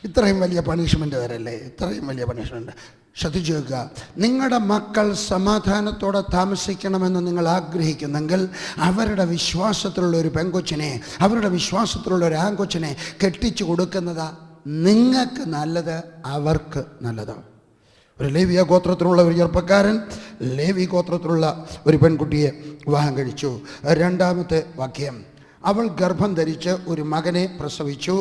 ഇത്രയും വലിയ പണിഷ്മെൻ്റ് വരല്ലേ? ഇത്രയും വലിയ പണിഷ്മെൻ്റ്. ശ്രദ്ധിച്ചു വെക്കുക. നിങ്ങളുടെ മക്കൾ സമാധാനത്തോടെ താമസിക്കണമെന്ന് നിങ്ങൾ ആഗ്രഹിക്കുന്നെങ്കിൽ അവരുടെ വിശ്വാസത്തിലുള്ള ഒരു പെൺകൊച്ചിനെ, അവരുടെ വിശ്വാസത്തിലുള്ള ഒരു ആൺകൊച്ചിനെ കെട്ടിച്ചു കൊടുക്കുന്നത് നിങ്ങൾക്ക് നല്ലത്, അവർക്ക് നല്ലതാണ്. ഒരു ലേവ്യ ഗോത്രത്തിലുള്ള ഒരു ചെറുപ്പക്കാരൻ ലേവി ഗോത്രത്തിലുള്ള ഒരു പെൺകുട്ടിയെ വിവാഹം കഴിച്ചു. 2-ാമത്തെ വാക്യം, അവൾ ഗർഭം ധരിച്ച് ഒരു മകനെ പ്രസവിച്ചു.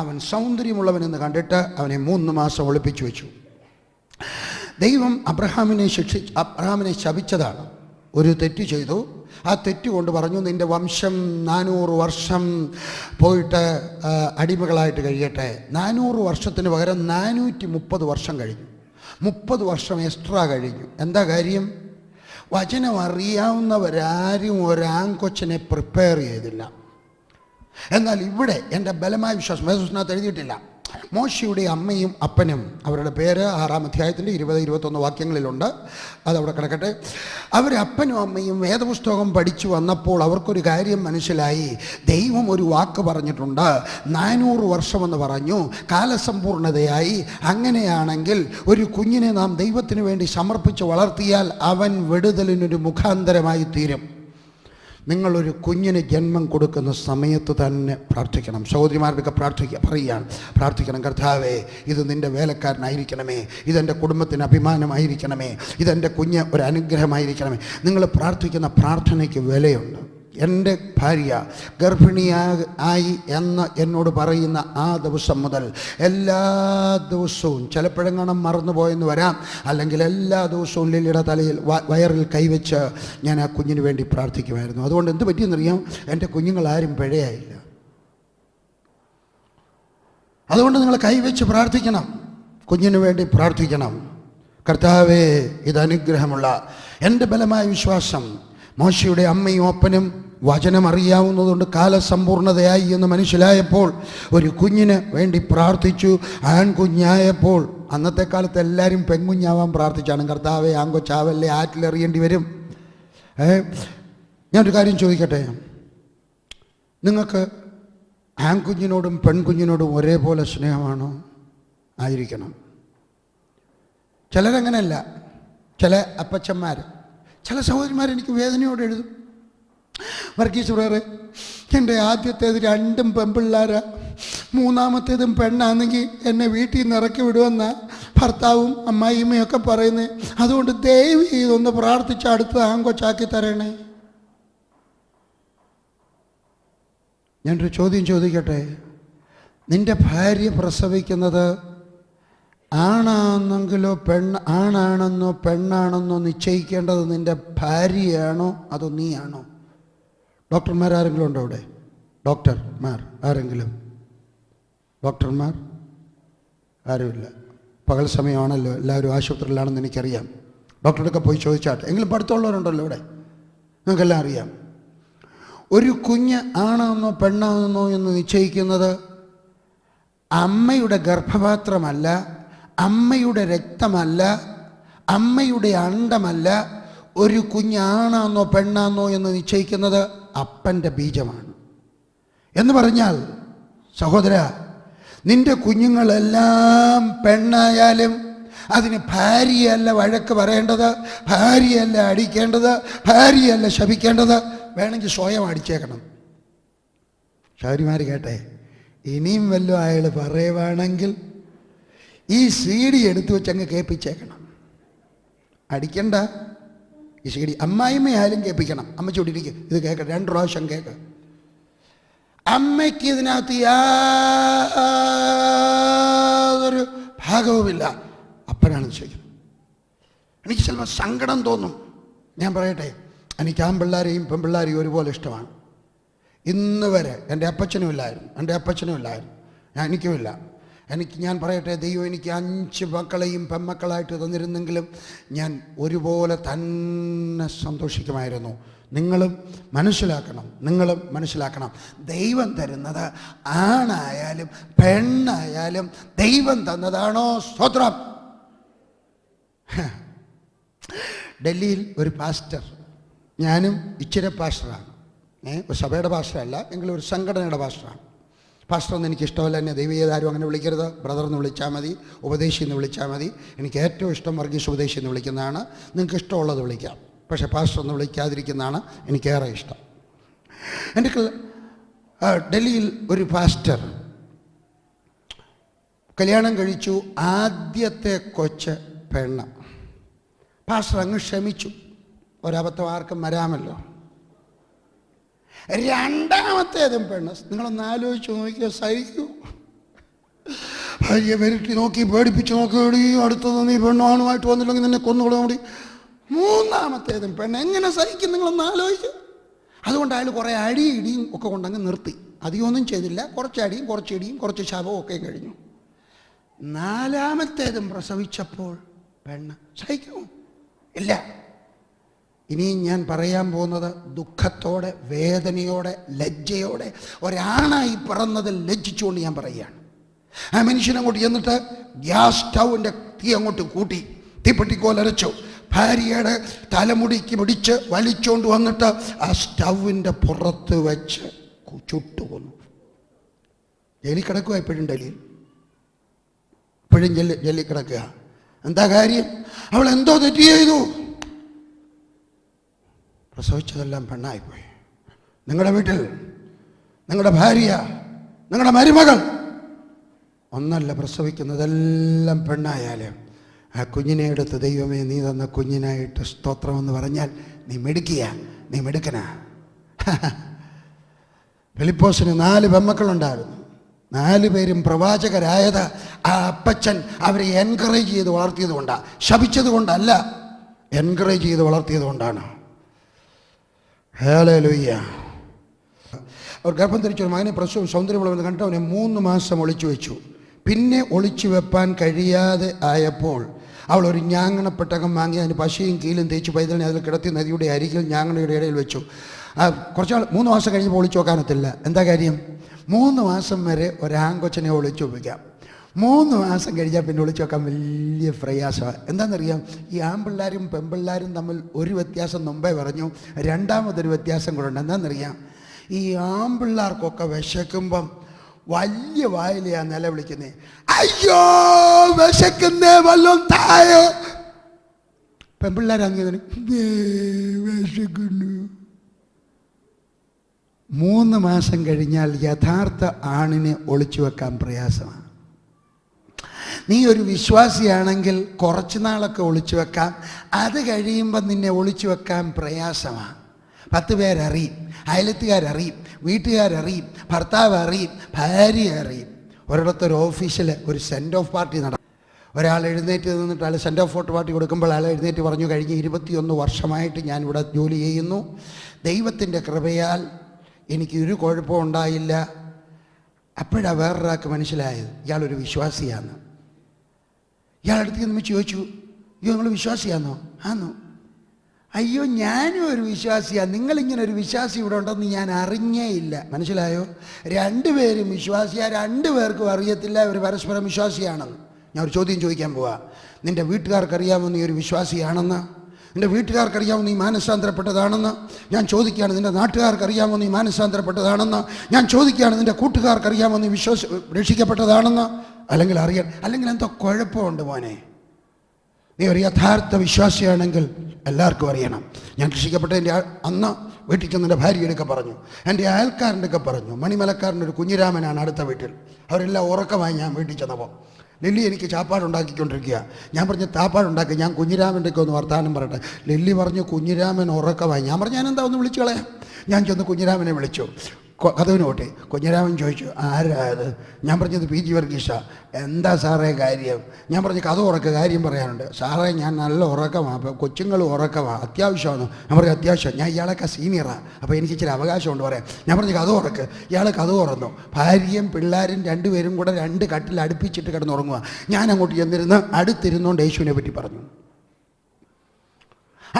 അവൻ സൗന്ദര്യമുള്ളവനെന്ന് കണ്ടിട്ട് അവനെ 3 മാസം ഒളിപ്പിച്ചു വെച്ചു. ദൈവം അബ്രഹാമിനെ ശപിച്ചതാണ്. ഒരു തെറ്റ് ചെയ്തു. ആ തെറ്റ് കൊണ്ട് പറഞ്ഞു, നിൻ്റെ വംശം 400 വർഷം പോയിട്ട് അടിമകളായിട്ട് കഴിയട്ടെ. 400 വർഷത്തിന് പകരം 430 വർഷം കഴിഞ്ഞു. 30 വർഷം എക്സ്ട്രാ കഴിഞ്ഞു. എന്താ കാര്യം? വചനം അറിയാവുന്നവരാരും ഒരാൺകൊച്ചിനെ പ്രിപ്പയർ ചെയ്തില്ല. എന്നാൽ ഇവിടെ എൻ്റെ ബലമായ വിശ്വാസം, വേദപുസ്തകത്തിനകത്ത് എഴുതിയിട്ടില്ല, മോശയുടെ അമ്മയും അപ്പനും, അവരുടെ പേര് 6-ാം അധ്യായത്തിൻ്റെ 20-21 വാക്യങ്ങളിലുണ്ട്. അതവിടെ കിടക്കട്ടെ. അവർ അപ്പനും അമ്മയും വേദപുസ്തകം പഠിച്ചു വന്നപ്പോൾ അവർക്കൊരു കാര്യം മനസ്സിലായി. ദൈവം ഒരു വാക്ക് പറഞ്ഞിട്ടുണ്ട്, 400 വർഷമെന്ന് പറഞ്ഞു, കാലസമ്പൂർണതയായി. അങ്ങനെയാണെങ്കിൽ ഒരു കുഞ്ഞിനെ നാം ദൈവത്തിന് വേണ്ടി സമർപ്പിച്ച് വളർത്തിയാൽ അവൻ വിടുതലിനൊരു മുഖാന്തരമായി തീരും. നിങ്ങളൊരു കുഞ്ഞിന് ജന്മം കൊടുക്കുന്ന സമയത്ത് തന്നെ പ്രാർത്ഥിക്കണം. സഹോദരിമാരുടെയൊക്കെ പ്രാർത്ഥിക്കണം, കർത്താവേ, ഇത് നിൻ്റെ വേലക്കാരനായിരിക്കണമേ, ഇതെൻ്റെ കുടുംബത്തിന് അഭിമാനമായിരിക്കണമേ, ഇതെൻ്റെ കുഞ്ഞ് ഒരു അനുഗ്രഹമായിരിക്കണമേ. നിങ്ങൾ പ്രാർത്ഥിക്കുന്ന പ്രാർത്ഥനയ്ക്ക് വിലയുണ്ട്. എൻ്റെ ഭാര്യ ഗർഭിണിയായി എന്ന് എന്നോട് പറയുന്ന ആ ദിവസം മുതൽ എല്ലാ ദിവസവും, ചിലപ്പോഴെങ്ങാനും മറന്നുപോയെന്ന് വരാം, അല്ലെങ്കിൽ എല്ലാ ദിവസവും ലില്ലിയുടെ തലയിൽ വയറിൽ കൈവച്ച് ഞാൻ ആ കുഞ്ഞിന് വേണ്ടി പ്രാർത്ഥിക്കുമായിരുന്നു. അതുകൊണ്ട് എന്ത് പറ്റിയെന്നറിയാം, എൻ്റെ കുഞ്ഞുങ്ങളാരും പിഴയായില്ല. അതുകൊണ്ട് നിങ്ങൾ കൈവച്ച് പ്രാർത്ഥിക്കണം, കുഞ്ഞിന് വേണ്ടി പ്രാർത്ഥിക്കണം. കർത്താവേ, ഇത് അനുഗ്രഹമുള്ള എൻ്റെ ബലമായ വിശ്വാസം, മോശയുടെ അമ്മയും അപ്പനും വചനം അറിയാവുന്നതുകൊണ്ട് കാലസമ്പൂർണതയായി എന്ന് മനസ്സിലായപ്പോൾ ഒരു കുഞ്ഞിന് വേണ്ടി പ്രാർത്ഥിച്ചു. ആൺകുഞ്ഞായപ്പോൾ, അന്നത്തെ കാലത്ത് എല്ലാവരും പെൺകുഞ്ഞാവാൻ പ്രാർത്ഥിച്ചാണ്. കർത്താവെ, ആൺകൊച്ചാവല്ലേ, ആറ്റിലെറിയേണ്ടി വരും. ഞാനൊരു കാര്യം ചോദിക്കട്ടെ, നിങ്ങൾക്ക് ആൺകുഞ്ഞിനോടും പെൺകുഞ്ഞിനോടും ഒരേപോലെ സ്നേഹമാണോ? ആയിരിക്കണം. ചിലരങ്ങനെയല്ല. ചില അപ്പച്ചന്മാർ, ചില സഹോദരിമാർ എനിക്ക് വേദനയോടെ എഴുതും, വർഗീസ് ബ്രദറെ, എൻ്റെ ആദ്യത്തേത് 2 പെൺപിള്ളേരാ, 3ാമത്തേതും പെണ്ണാണെങ്കിൽ എന്നെ വീട്ടിൽ നിന്ന് ഇറക്കി വിടുമെന്ന ഭർത്താവും അമ്മായിമ്മയും ഒക്കെ പറയുന്നത്. അതുകൊണ്ട് ദയവ് ചെയ്തൊന്ന് പ്രാർത്ഥിച്ച് അടുത്തത് ആൺകൊച്ചാക്കി തരണേ. ഞാനൊരു ചോദ്യം ചോദിക്കട്ടെ, നിൻ്റെ ഭാര്യ പ്രസവിക്കുന്നത് ആണാണെന്നെങ്കിലോ ആണാണെന്നോ പെണ്ണാണെന്നോ നിശ്ചയിക്കേണ്ടത് നിൻ്റെ ഭാര്യയാണോ അതോ നീയാണോ? ഡോക്ടർമാരാരെങ്കിലും ഉണ്ടോ അവിടെ? ഡോക്ടർമാർ ആരെങ്കിലും? ഡോക്ടർമാർ ആരുമില്ല. പകൽ സമയമാണല്ലോ, എല്ലാവരും ആശുപത്രിയിലാണെന്ന് എനിക്കറിയാം. ഡോക്ടറൊക്കെ പോയി ചോദിച്ചാട്ടെ. എങ്കിലും പഠിത്തമുള്ളവരുണ്ടല്ലോ ഇവിടെ, നിങ്ങൾക്കെല്ലാം അറിയാം. ഒരു കുഞ്ഞ് ആണാണെന്നോ പെണ്ണാണെന്നോ എന്ന് നിശ്ചയിക്കുന്നത് അമ്മയുടെ ഗർഭപാത്രമല്ല, അമ്മയുടെ രക്തമല്ല, അമ്മയുടെ അണ്ടമല്ല. ഒരു കുഞ്ഞാണാന്നോ പെണ്ണാന്നോ എന്ന് നിശ്ചയിക്കുന്നത് അപ്പൻ്റെ ബീജമാണ്. എന്ന് പറഞ്ഞാൽ സഹോദര, നിന്റെ കുഞ്ഞുങ്ങളെല്ലാം പെണ്ണായാലും അതിന് ഭാര്യയല്ല വഴക്ക് പറയേണ്ടത്, ഭാര്യയല്ല അടിക്കേണ്ടത്, ഭാര്യയല്ല ശപിക്കേണ്ടത്. വേണമെങ്കിൽ സ്വയം അടിച്ചേക്കണം. ഷാരിമാർ കേട്ടെ, ഇനിയും വല്ലതും അയാൾ പറയുവാണെങ്കിൽ ഈ CD എടുത്തു വെച്ചങ്ങ് കേൾപ്പിച്ചേക്കണം. അടിക്കണ്ട. ഈ CD അമ്മായിമ്മയായാലും കേൾപ്പിക്കണം. അമ്മ ചൂടിരിക്കും, ഇത് കേൾക്കട്ടെ, 2 പ്രാവശ്യം കേൾക്കുക. അമ്മയ്ക്ക് ഇതിനകത്ത് യാതൊരു ഭാഗവുമില്ല. അപ്പോഴാണ് ചോദിക്കുന്നത്. എനിക്ക് ചിലപ്പോൾ സങ്കടം തോന്നും. ഞാൻ പറയട്ടെ, എനിക്ക് ആൺപിള്ളേരെയും പെൺപിള്ളേരെയും ഒരുപോലെ ഇഷ്ടമാണ്. ഇന്ന് വരെ എൻ്റെ അപ്പച്ചനും ഇല്ലായിരുന്നു, എനിക്കുമില്ല. ഞാൻ പറയട്ടെ, ദൈവം എനിക്ക് 5 മക്കളെയും പെൺമക്കളായിട്ട് തന്നിരുന്നെങ്കിലും ഞാൻ ഒരുപോലെ തന്നെ സന്തോഷിക്കുമായിരുന്നു. നിങ്ങളും മനസ്സിലാക്കണം, ദൈവം തരുന്നത് ആണായാലും പെണ്ണായാലും ദൈവം തന്നതാണോ? സ്തോത്രം. ഡൽഹിയിൽ ഒരു പാസ്റ്റർ, ഞാനും ഇച്ചിരി പാസ്റ്ററാണ്, ഒരു സഭയുടെ പാസ്റ്ററല്ല, എങ്കിലും ഒരു സംഘടനയുടെ പാസ്റ്ററാണ്. പാസ്റ്ററൊന്നും എനിക്കിഷ്ടമല്ല, എന്നെ ദൈവീയതാരും അങ്ങനെ വിളിക്കരുത്, ബ്രദർ എന്ന് വിളിച്ചാൽ മതി, ഉപദേശി എന്ന് വിളിച്ചാൽ മതി. എനിക്ക് ഏറ്റവും ഇഷ്ടം വർഗീസ് ഉപദേശി എന്ന് വിളിക്കുന്നതാണ്. നിങ്ങൾക്ക് ഇഷ്ടമുള്ളത് വിളിക്കാം, പക്ഷേ പാസ്റ്റർ എന്ന് വിളിക്കാതിരിക്കുന്നതാണ് എനിക്കേറെ ഇഷ്ടം. എൻ്റെ ഡൽഹിയിൽ ഒരു പാസ്റ്റർ കല്യാണം കഴിച്ചു. ആദ്യത്തെ കൊച്ച് പെണ്ണ്. പാസ്റ്റർ അങ്ങ് ക്ഷമിച്ചു, ഒരബദ്ധം ആർക്കും വരാമല്ലോ. 2ാമത്തേതും പെണ്ണ്. നിങ്ങളൊന്ന് ആലോചിച്ച് നോക്കിയോ, സഹിക്കൂ? ഭാര്യ വരട്ടി നോക്കി, പേടിപ്പിച്ച് നോക്കി, അടുത്തത് നീ പെണ്ണാണുമായിട്ട് വന്നില്ലെങ്കിൽ നിന്നെ കൊന്നുകൊള്ളാൻ കൂടി. 3ാമത്തേതും പെണ്ണ്. എങ്ങനെ സഹിക്കും? നിങ്ങളൊന്ന് ആലോചിക്കും. അതുകൊണ്ട് അയാൾ കുറേ അടിയിടിയും ഒക്കെ കൊണ്ടങ്ങ് നിർത്തി. അധികമൊന്നും ചെയ്തില്ല, കുറച്ച് അടിയും കുറച്ച് ഇടിയും കുറച്ച് ശവവും ഒക്കെ കഴിഞ്ഞു. 4ാമത്തേതും പ്രസവിച്ചപ്പോൾ പെണ്ണ്. സഹിക്കുമോ? ഇല്ല. ഇനിയും ഞാൻ പറയാൻ പോകുന്നത് ദുഃഖത്തോടെ, വേദനയോടെ, ലജ്ജയോടെ, ഒരാണായി പിറന്നതിൽ ലജ്ജിച്ചുകൊണ്ട് ഞാൻ പറയുകയാണ്. ആ മനുഷ്യനങ്ങോട്ട് ചെന്നിട്ട് ഗ്യാസ് സ്റ്റൗവിൻ്റെ തീ അങ്ങോട്ട് കൂട്ടി തീപ്പെട്ടിക്കോലരച്ചു. ഭാര്യയുടെ തലമുടിക്ക് പിടിച്ച് വലിച്ചുകൊണ്ട് വന്നിട്ട് ആ സ്റ്റൗവിൻ്റെ പുറത്ത് വെച്ച് ചുട്ടുകൊന്നു. ജയിലിൽ കിടക്കുക. ഇപ്പോഴും ഡൽഹിയിൽ ജയിലിൽ കിടക്കുക. എന്താ കാര്യം? അവൾ എന്തോ തെറ്റ് ചെയ്തു. പ്രസവിച്ചതെല്ലാം പെണ്ണായിപ്പോയി. നിങ്ങളുടെ വീട്ടിൽ നിങ്ങളുടെ ഭാര്യ, നിങ്ങളുടെ മരുമകൾ ഒന്നല്ല പ്രസവിക്കുന്നതെല്ലാം പെണ്ണായാലും ആ കുഞ്ഞിനെ എടുത്ത് ദൈവമേ നീ തന്ന കുഞ്ഞിനായിട്ട് സ്തോത്രമെന്ന് പറഞ്ഞാൽ നീ മിടുക്കിയ, നീ മിടുക്കനാ. ഫിലിപ്പോസിന് 4 പെമ്മക്കളുണ്ടായിരുന്നു. 4 പേരും പ്രവാചകരായത് ആ അപ്പച്ചൻ അവരെ എൻകറേജ് ചെയ്ത് വളർത്തിയത് കൊണ്ടാണ്, ശപിച്ചത് കൊണ്ടല്ല, എൻകറേജ് ചെയ്ത് വളർത്തിയത് കൊണ്ടാണ്. ഹല്ലേലൂയ. അവർ ഗർഭം ധരിച്ചൊരു മകനെ പ്രസവം സൗന്ദര്യമുള്ളവെന്ന് കണ്ടിട്ട് അവനെ 3 മാസം ഒളിച്ചു വെച്ചു. പിന്നെ ഒളിച്ചു വെപ്പാൻ കഴിയാതെ ആയപ്പോൾ അവൾ ഒരു ഞാങ്ങണപ്പെട്ടകം വാങ്ങി അതിന് പശയും കീലും തേച്ച് പൈതലിനെ അതിൽ കിടത്തി നദിയുടെ അരികിൽ ഞാങ്ങണയുടെ ഇടയിൽ വെച്ചു. കുറച്ച് 3 മാസം കഴിഞ്ഞപ്പോൾ ഒളിച്ചു വെക്കാനത്തില്ല. എന്താ കാര്യം? 3 മാസം വരെ ഒരാങ്കൊച്ചനെ ഒളിച്ചു വെക്കാം. 3 മാസം കഴിഞ്ഞാൽ പിന്നെ ഒളിച്ചു വെക്കാൻ വലിയ പ്രയാസമാണ്. എന്താണെന്നറിയാം? ഈ ആൺപിള്ളേരും പെൺപിള്ളേരും തമ്മിൽ ഒരു വ്യത്യാസം മുമ്പേ പറഞ്ഞു, രണ്ടാമതൊരു വ്യത്യാസം കൂടെ ഉണ്ട്. എന്താണെന്നറിയാം? ഈ ആൺപിള്ളേർക്കൊക്കെ വിശക്കുമ്പം വലിയ വായിലെയാ നിലവിളിക്കുന്നേ, അയ്യോ വിശക്കുന്നേ വല്ലതും തായോ. പെൺപിള്ളേരാണെങ്കിൽ വിശക്കുന്നു. 3 മാസം കഴിഞ്ഞാൽ യഥാർത്ഥ ആണിനെ ഒളിച്ചു വെക്കാൻ പ്രയാസമാണ്. നീ ഒരു വിശ്വാസിയാണെങ്കിൽ കുറച്ച് നാളൊക്കെ ഒളിച്ചു വെക്കാം, അത് കഴിയുമ്പോൾ നിന്നെ ഒളിച്ചു വെക്കാൻ പ്രയാസമാണ്. 10 പേരറിയും, അയലത്തുകാരറിയും, വീട്ടുകാരറിയും, ഭർത്താവ് അറിയും, ഭാര്യ അറിയും. ഒരിടത്തൊരു ഓഫീസിൽ ഒരു സെൻഡ് ഓഫ് പാർട്ടി നടക്കും. ഒരാൾ എഴുന്നേറ്റ് നിന്നിട്ട് അയാൾ സെൻഡ് ഓഫ് പാർട്ടി കൊടുക്കുമ്പോൾ അയാൾ എഴുന്നേറ്റ് പറഞ്ഞു, കഴിഞ്ഞ 21 വർഷമായിട്ട് ഞാനിവിടെ ജോലി ചെയ്യുന്നു, ദൈവത്തിൻ്റെ കൃപയാൽ എനിക്കൊരു കുഴപ്പവും ഉണ്ടായില്ല. അപ്പോഴാണ് വേറൊരാൾക്ക് മനസ്സിലായത് ഇയാളൊരു വിശ്വാസിയാന്ന്. ഇയാളടുത്ത് നമ്മൾ ചോദിച്ചു, അയ്യോ നിങ്ങൾ വിശ്വാസിയാന്നോ? ആന്നോ? അയ്യോ ഞാനും ഒരു വിശ്വാസിയാണ്, നിങ്ങളിങ്ങനെ ഒരു വിശ്വാസി ഇവിടെ ഉണ്ടെന്ന് ഞാൻ അറിഞ്ഞേ ഇല്ല. മനസ്സിലായോ? 2 പേരും വിശ്വാസിയാണ്, 2 പേർക്കും അറിയത്തില്ല ഇവർ പരസ്പരം വിശ്വാസിയാണെന്ന്. ഞാൻ ഒരു ചോദ്യം ചോദിക്കാൻ പോവാ. നിൻ്റെ വീട്ടുകാർക്കറിയാമോ നീ ഒരു വിശ്വാസിയാണെന്ന്? നിൻ്റെ വീട്ടുകാർക്കറിയാമോ നീ മാനസാന്തരപ്പെട്ടതാണെന്ന്? ഞാൻ ചോദിക്കുകയാണ്, നിൻ്റെ നാട്ടുകാർക്കറിയാമോ നീ മാനസാന്തരപ്പെട്ടതാണെന്ന്? ഞാൻ ചോദിക്കുകയാണ്, നിൻ്റെ കൂട്ടുകാർക്കറിയാമോ നീ രക്ഷിക്കപ്പെട്ടതാണെന്ന്? അല്ലെങ്കിൽ അറിയാൻ, അല്ലെങ്കിൽ എന്തോ കുഴപ്പമുണ്ട് മോനെ. നീ ഒരു യഥാർത്ഥ വിശ്വാസിയാണെങ്കിൽ എല്ലാവർക്കും അറിയണം. ഞാൻ രക്ഷിക്കപ്പെട്ടതിൻ്റെ അന്ന് വീട്ടിൽ ചെന്നെൻ്റെ ഭാര്യയുടെയൊക്കെ പറഞ്ഞു, എൻ്റെ അയൽക്കാരൻ്റെയൊക്കെ പറഞ്ഞു. മണിമലക്കാരനൊരു കുഞ്ഞിരാമനാണ് അടുത്ത വീട്ടിൽ. അവരെല്ലാം ഉറക്കമായി ഞാൻ വീട്ടിൽ ചെന്നപ്പോൾ ലില്ലി എനിക്ക് ചാപ്പാടുണ്ടാക്കിക്കൊണ്ടിരിക്കുക. ഞാൻ പറഞ്ഞു ചാപ്പാടുണ്ടാക്കി, ഞാൻ കുഞ്ഞിരാമൻ്റെയൊക്കെ ഒന്ന് വർത്താനം പറയട്ടെ. ലില്ലി പറഞ്ഞു കുഞ്ഞിരാമൻ ഉറക്കമായി. ഞാൻ പറഞ്ഞു ഞാനെന്താ ഒന്ന് വിളിച്ചു കളയാം. ഞാൻ ചെന്ന് കുഞ്ഞിരാമനെ വിളിച്ചു. കഥവിന് പോട്ടെ. കുഞ്ഞിരാമൻ ചോദിച്ചു ആരാ അത്? ഞാൻ പറഞ്ഞത് PG വർഗീസ. എന്താ സാറേ കാര്യം? ഞാൻ പറഞ്ഞു കഥ ഉറക്കുക, കാര്യം പറയാനുണ്ട്. സാറേ ഞാൻ നല്ല ഉറക്കമാണ്, അപ്പോൾ കൊച്ചുങ്ങളും ഉറക്കമാണ്, അത്യാവശ്യമാണ്. ഞാൻ പറഞ്ഞു അത്യാവശ്യം, ഞാൻ ഇയാളൊക്കെ സീനിയറാണ്, അപ്പോൾ എനിക്ക് ഇച്ചിരി അവകാശമുണ്ട് പറയാം. ഞാൻ പറഞ്ഞു കഥ ഉറക്ക്. ഇയാൾ കഥ തുറന്നു. ഭാര്യയും പിള്ളേരും 2 പേരും കൂടെ 2 കട്ടിൽ അടുപ്പിച്ചിട്ട് കിടന്നുറങ്ങുക. ഞാൻ അങ്ങോട്ട് ചെന്നിരുന്ന് അടുത്തിരുന്നുകൊണ്ട് യേശുവിനെ പറ്റി പറഞ്ഞു.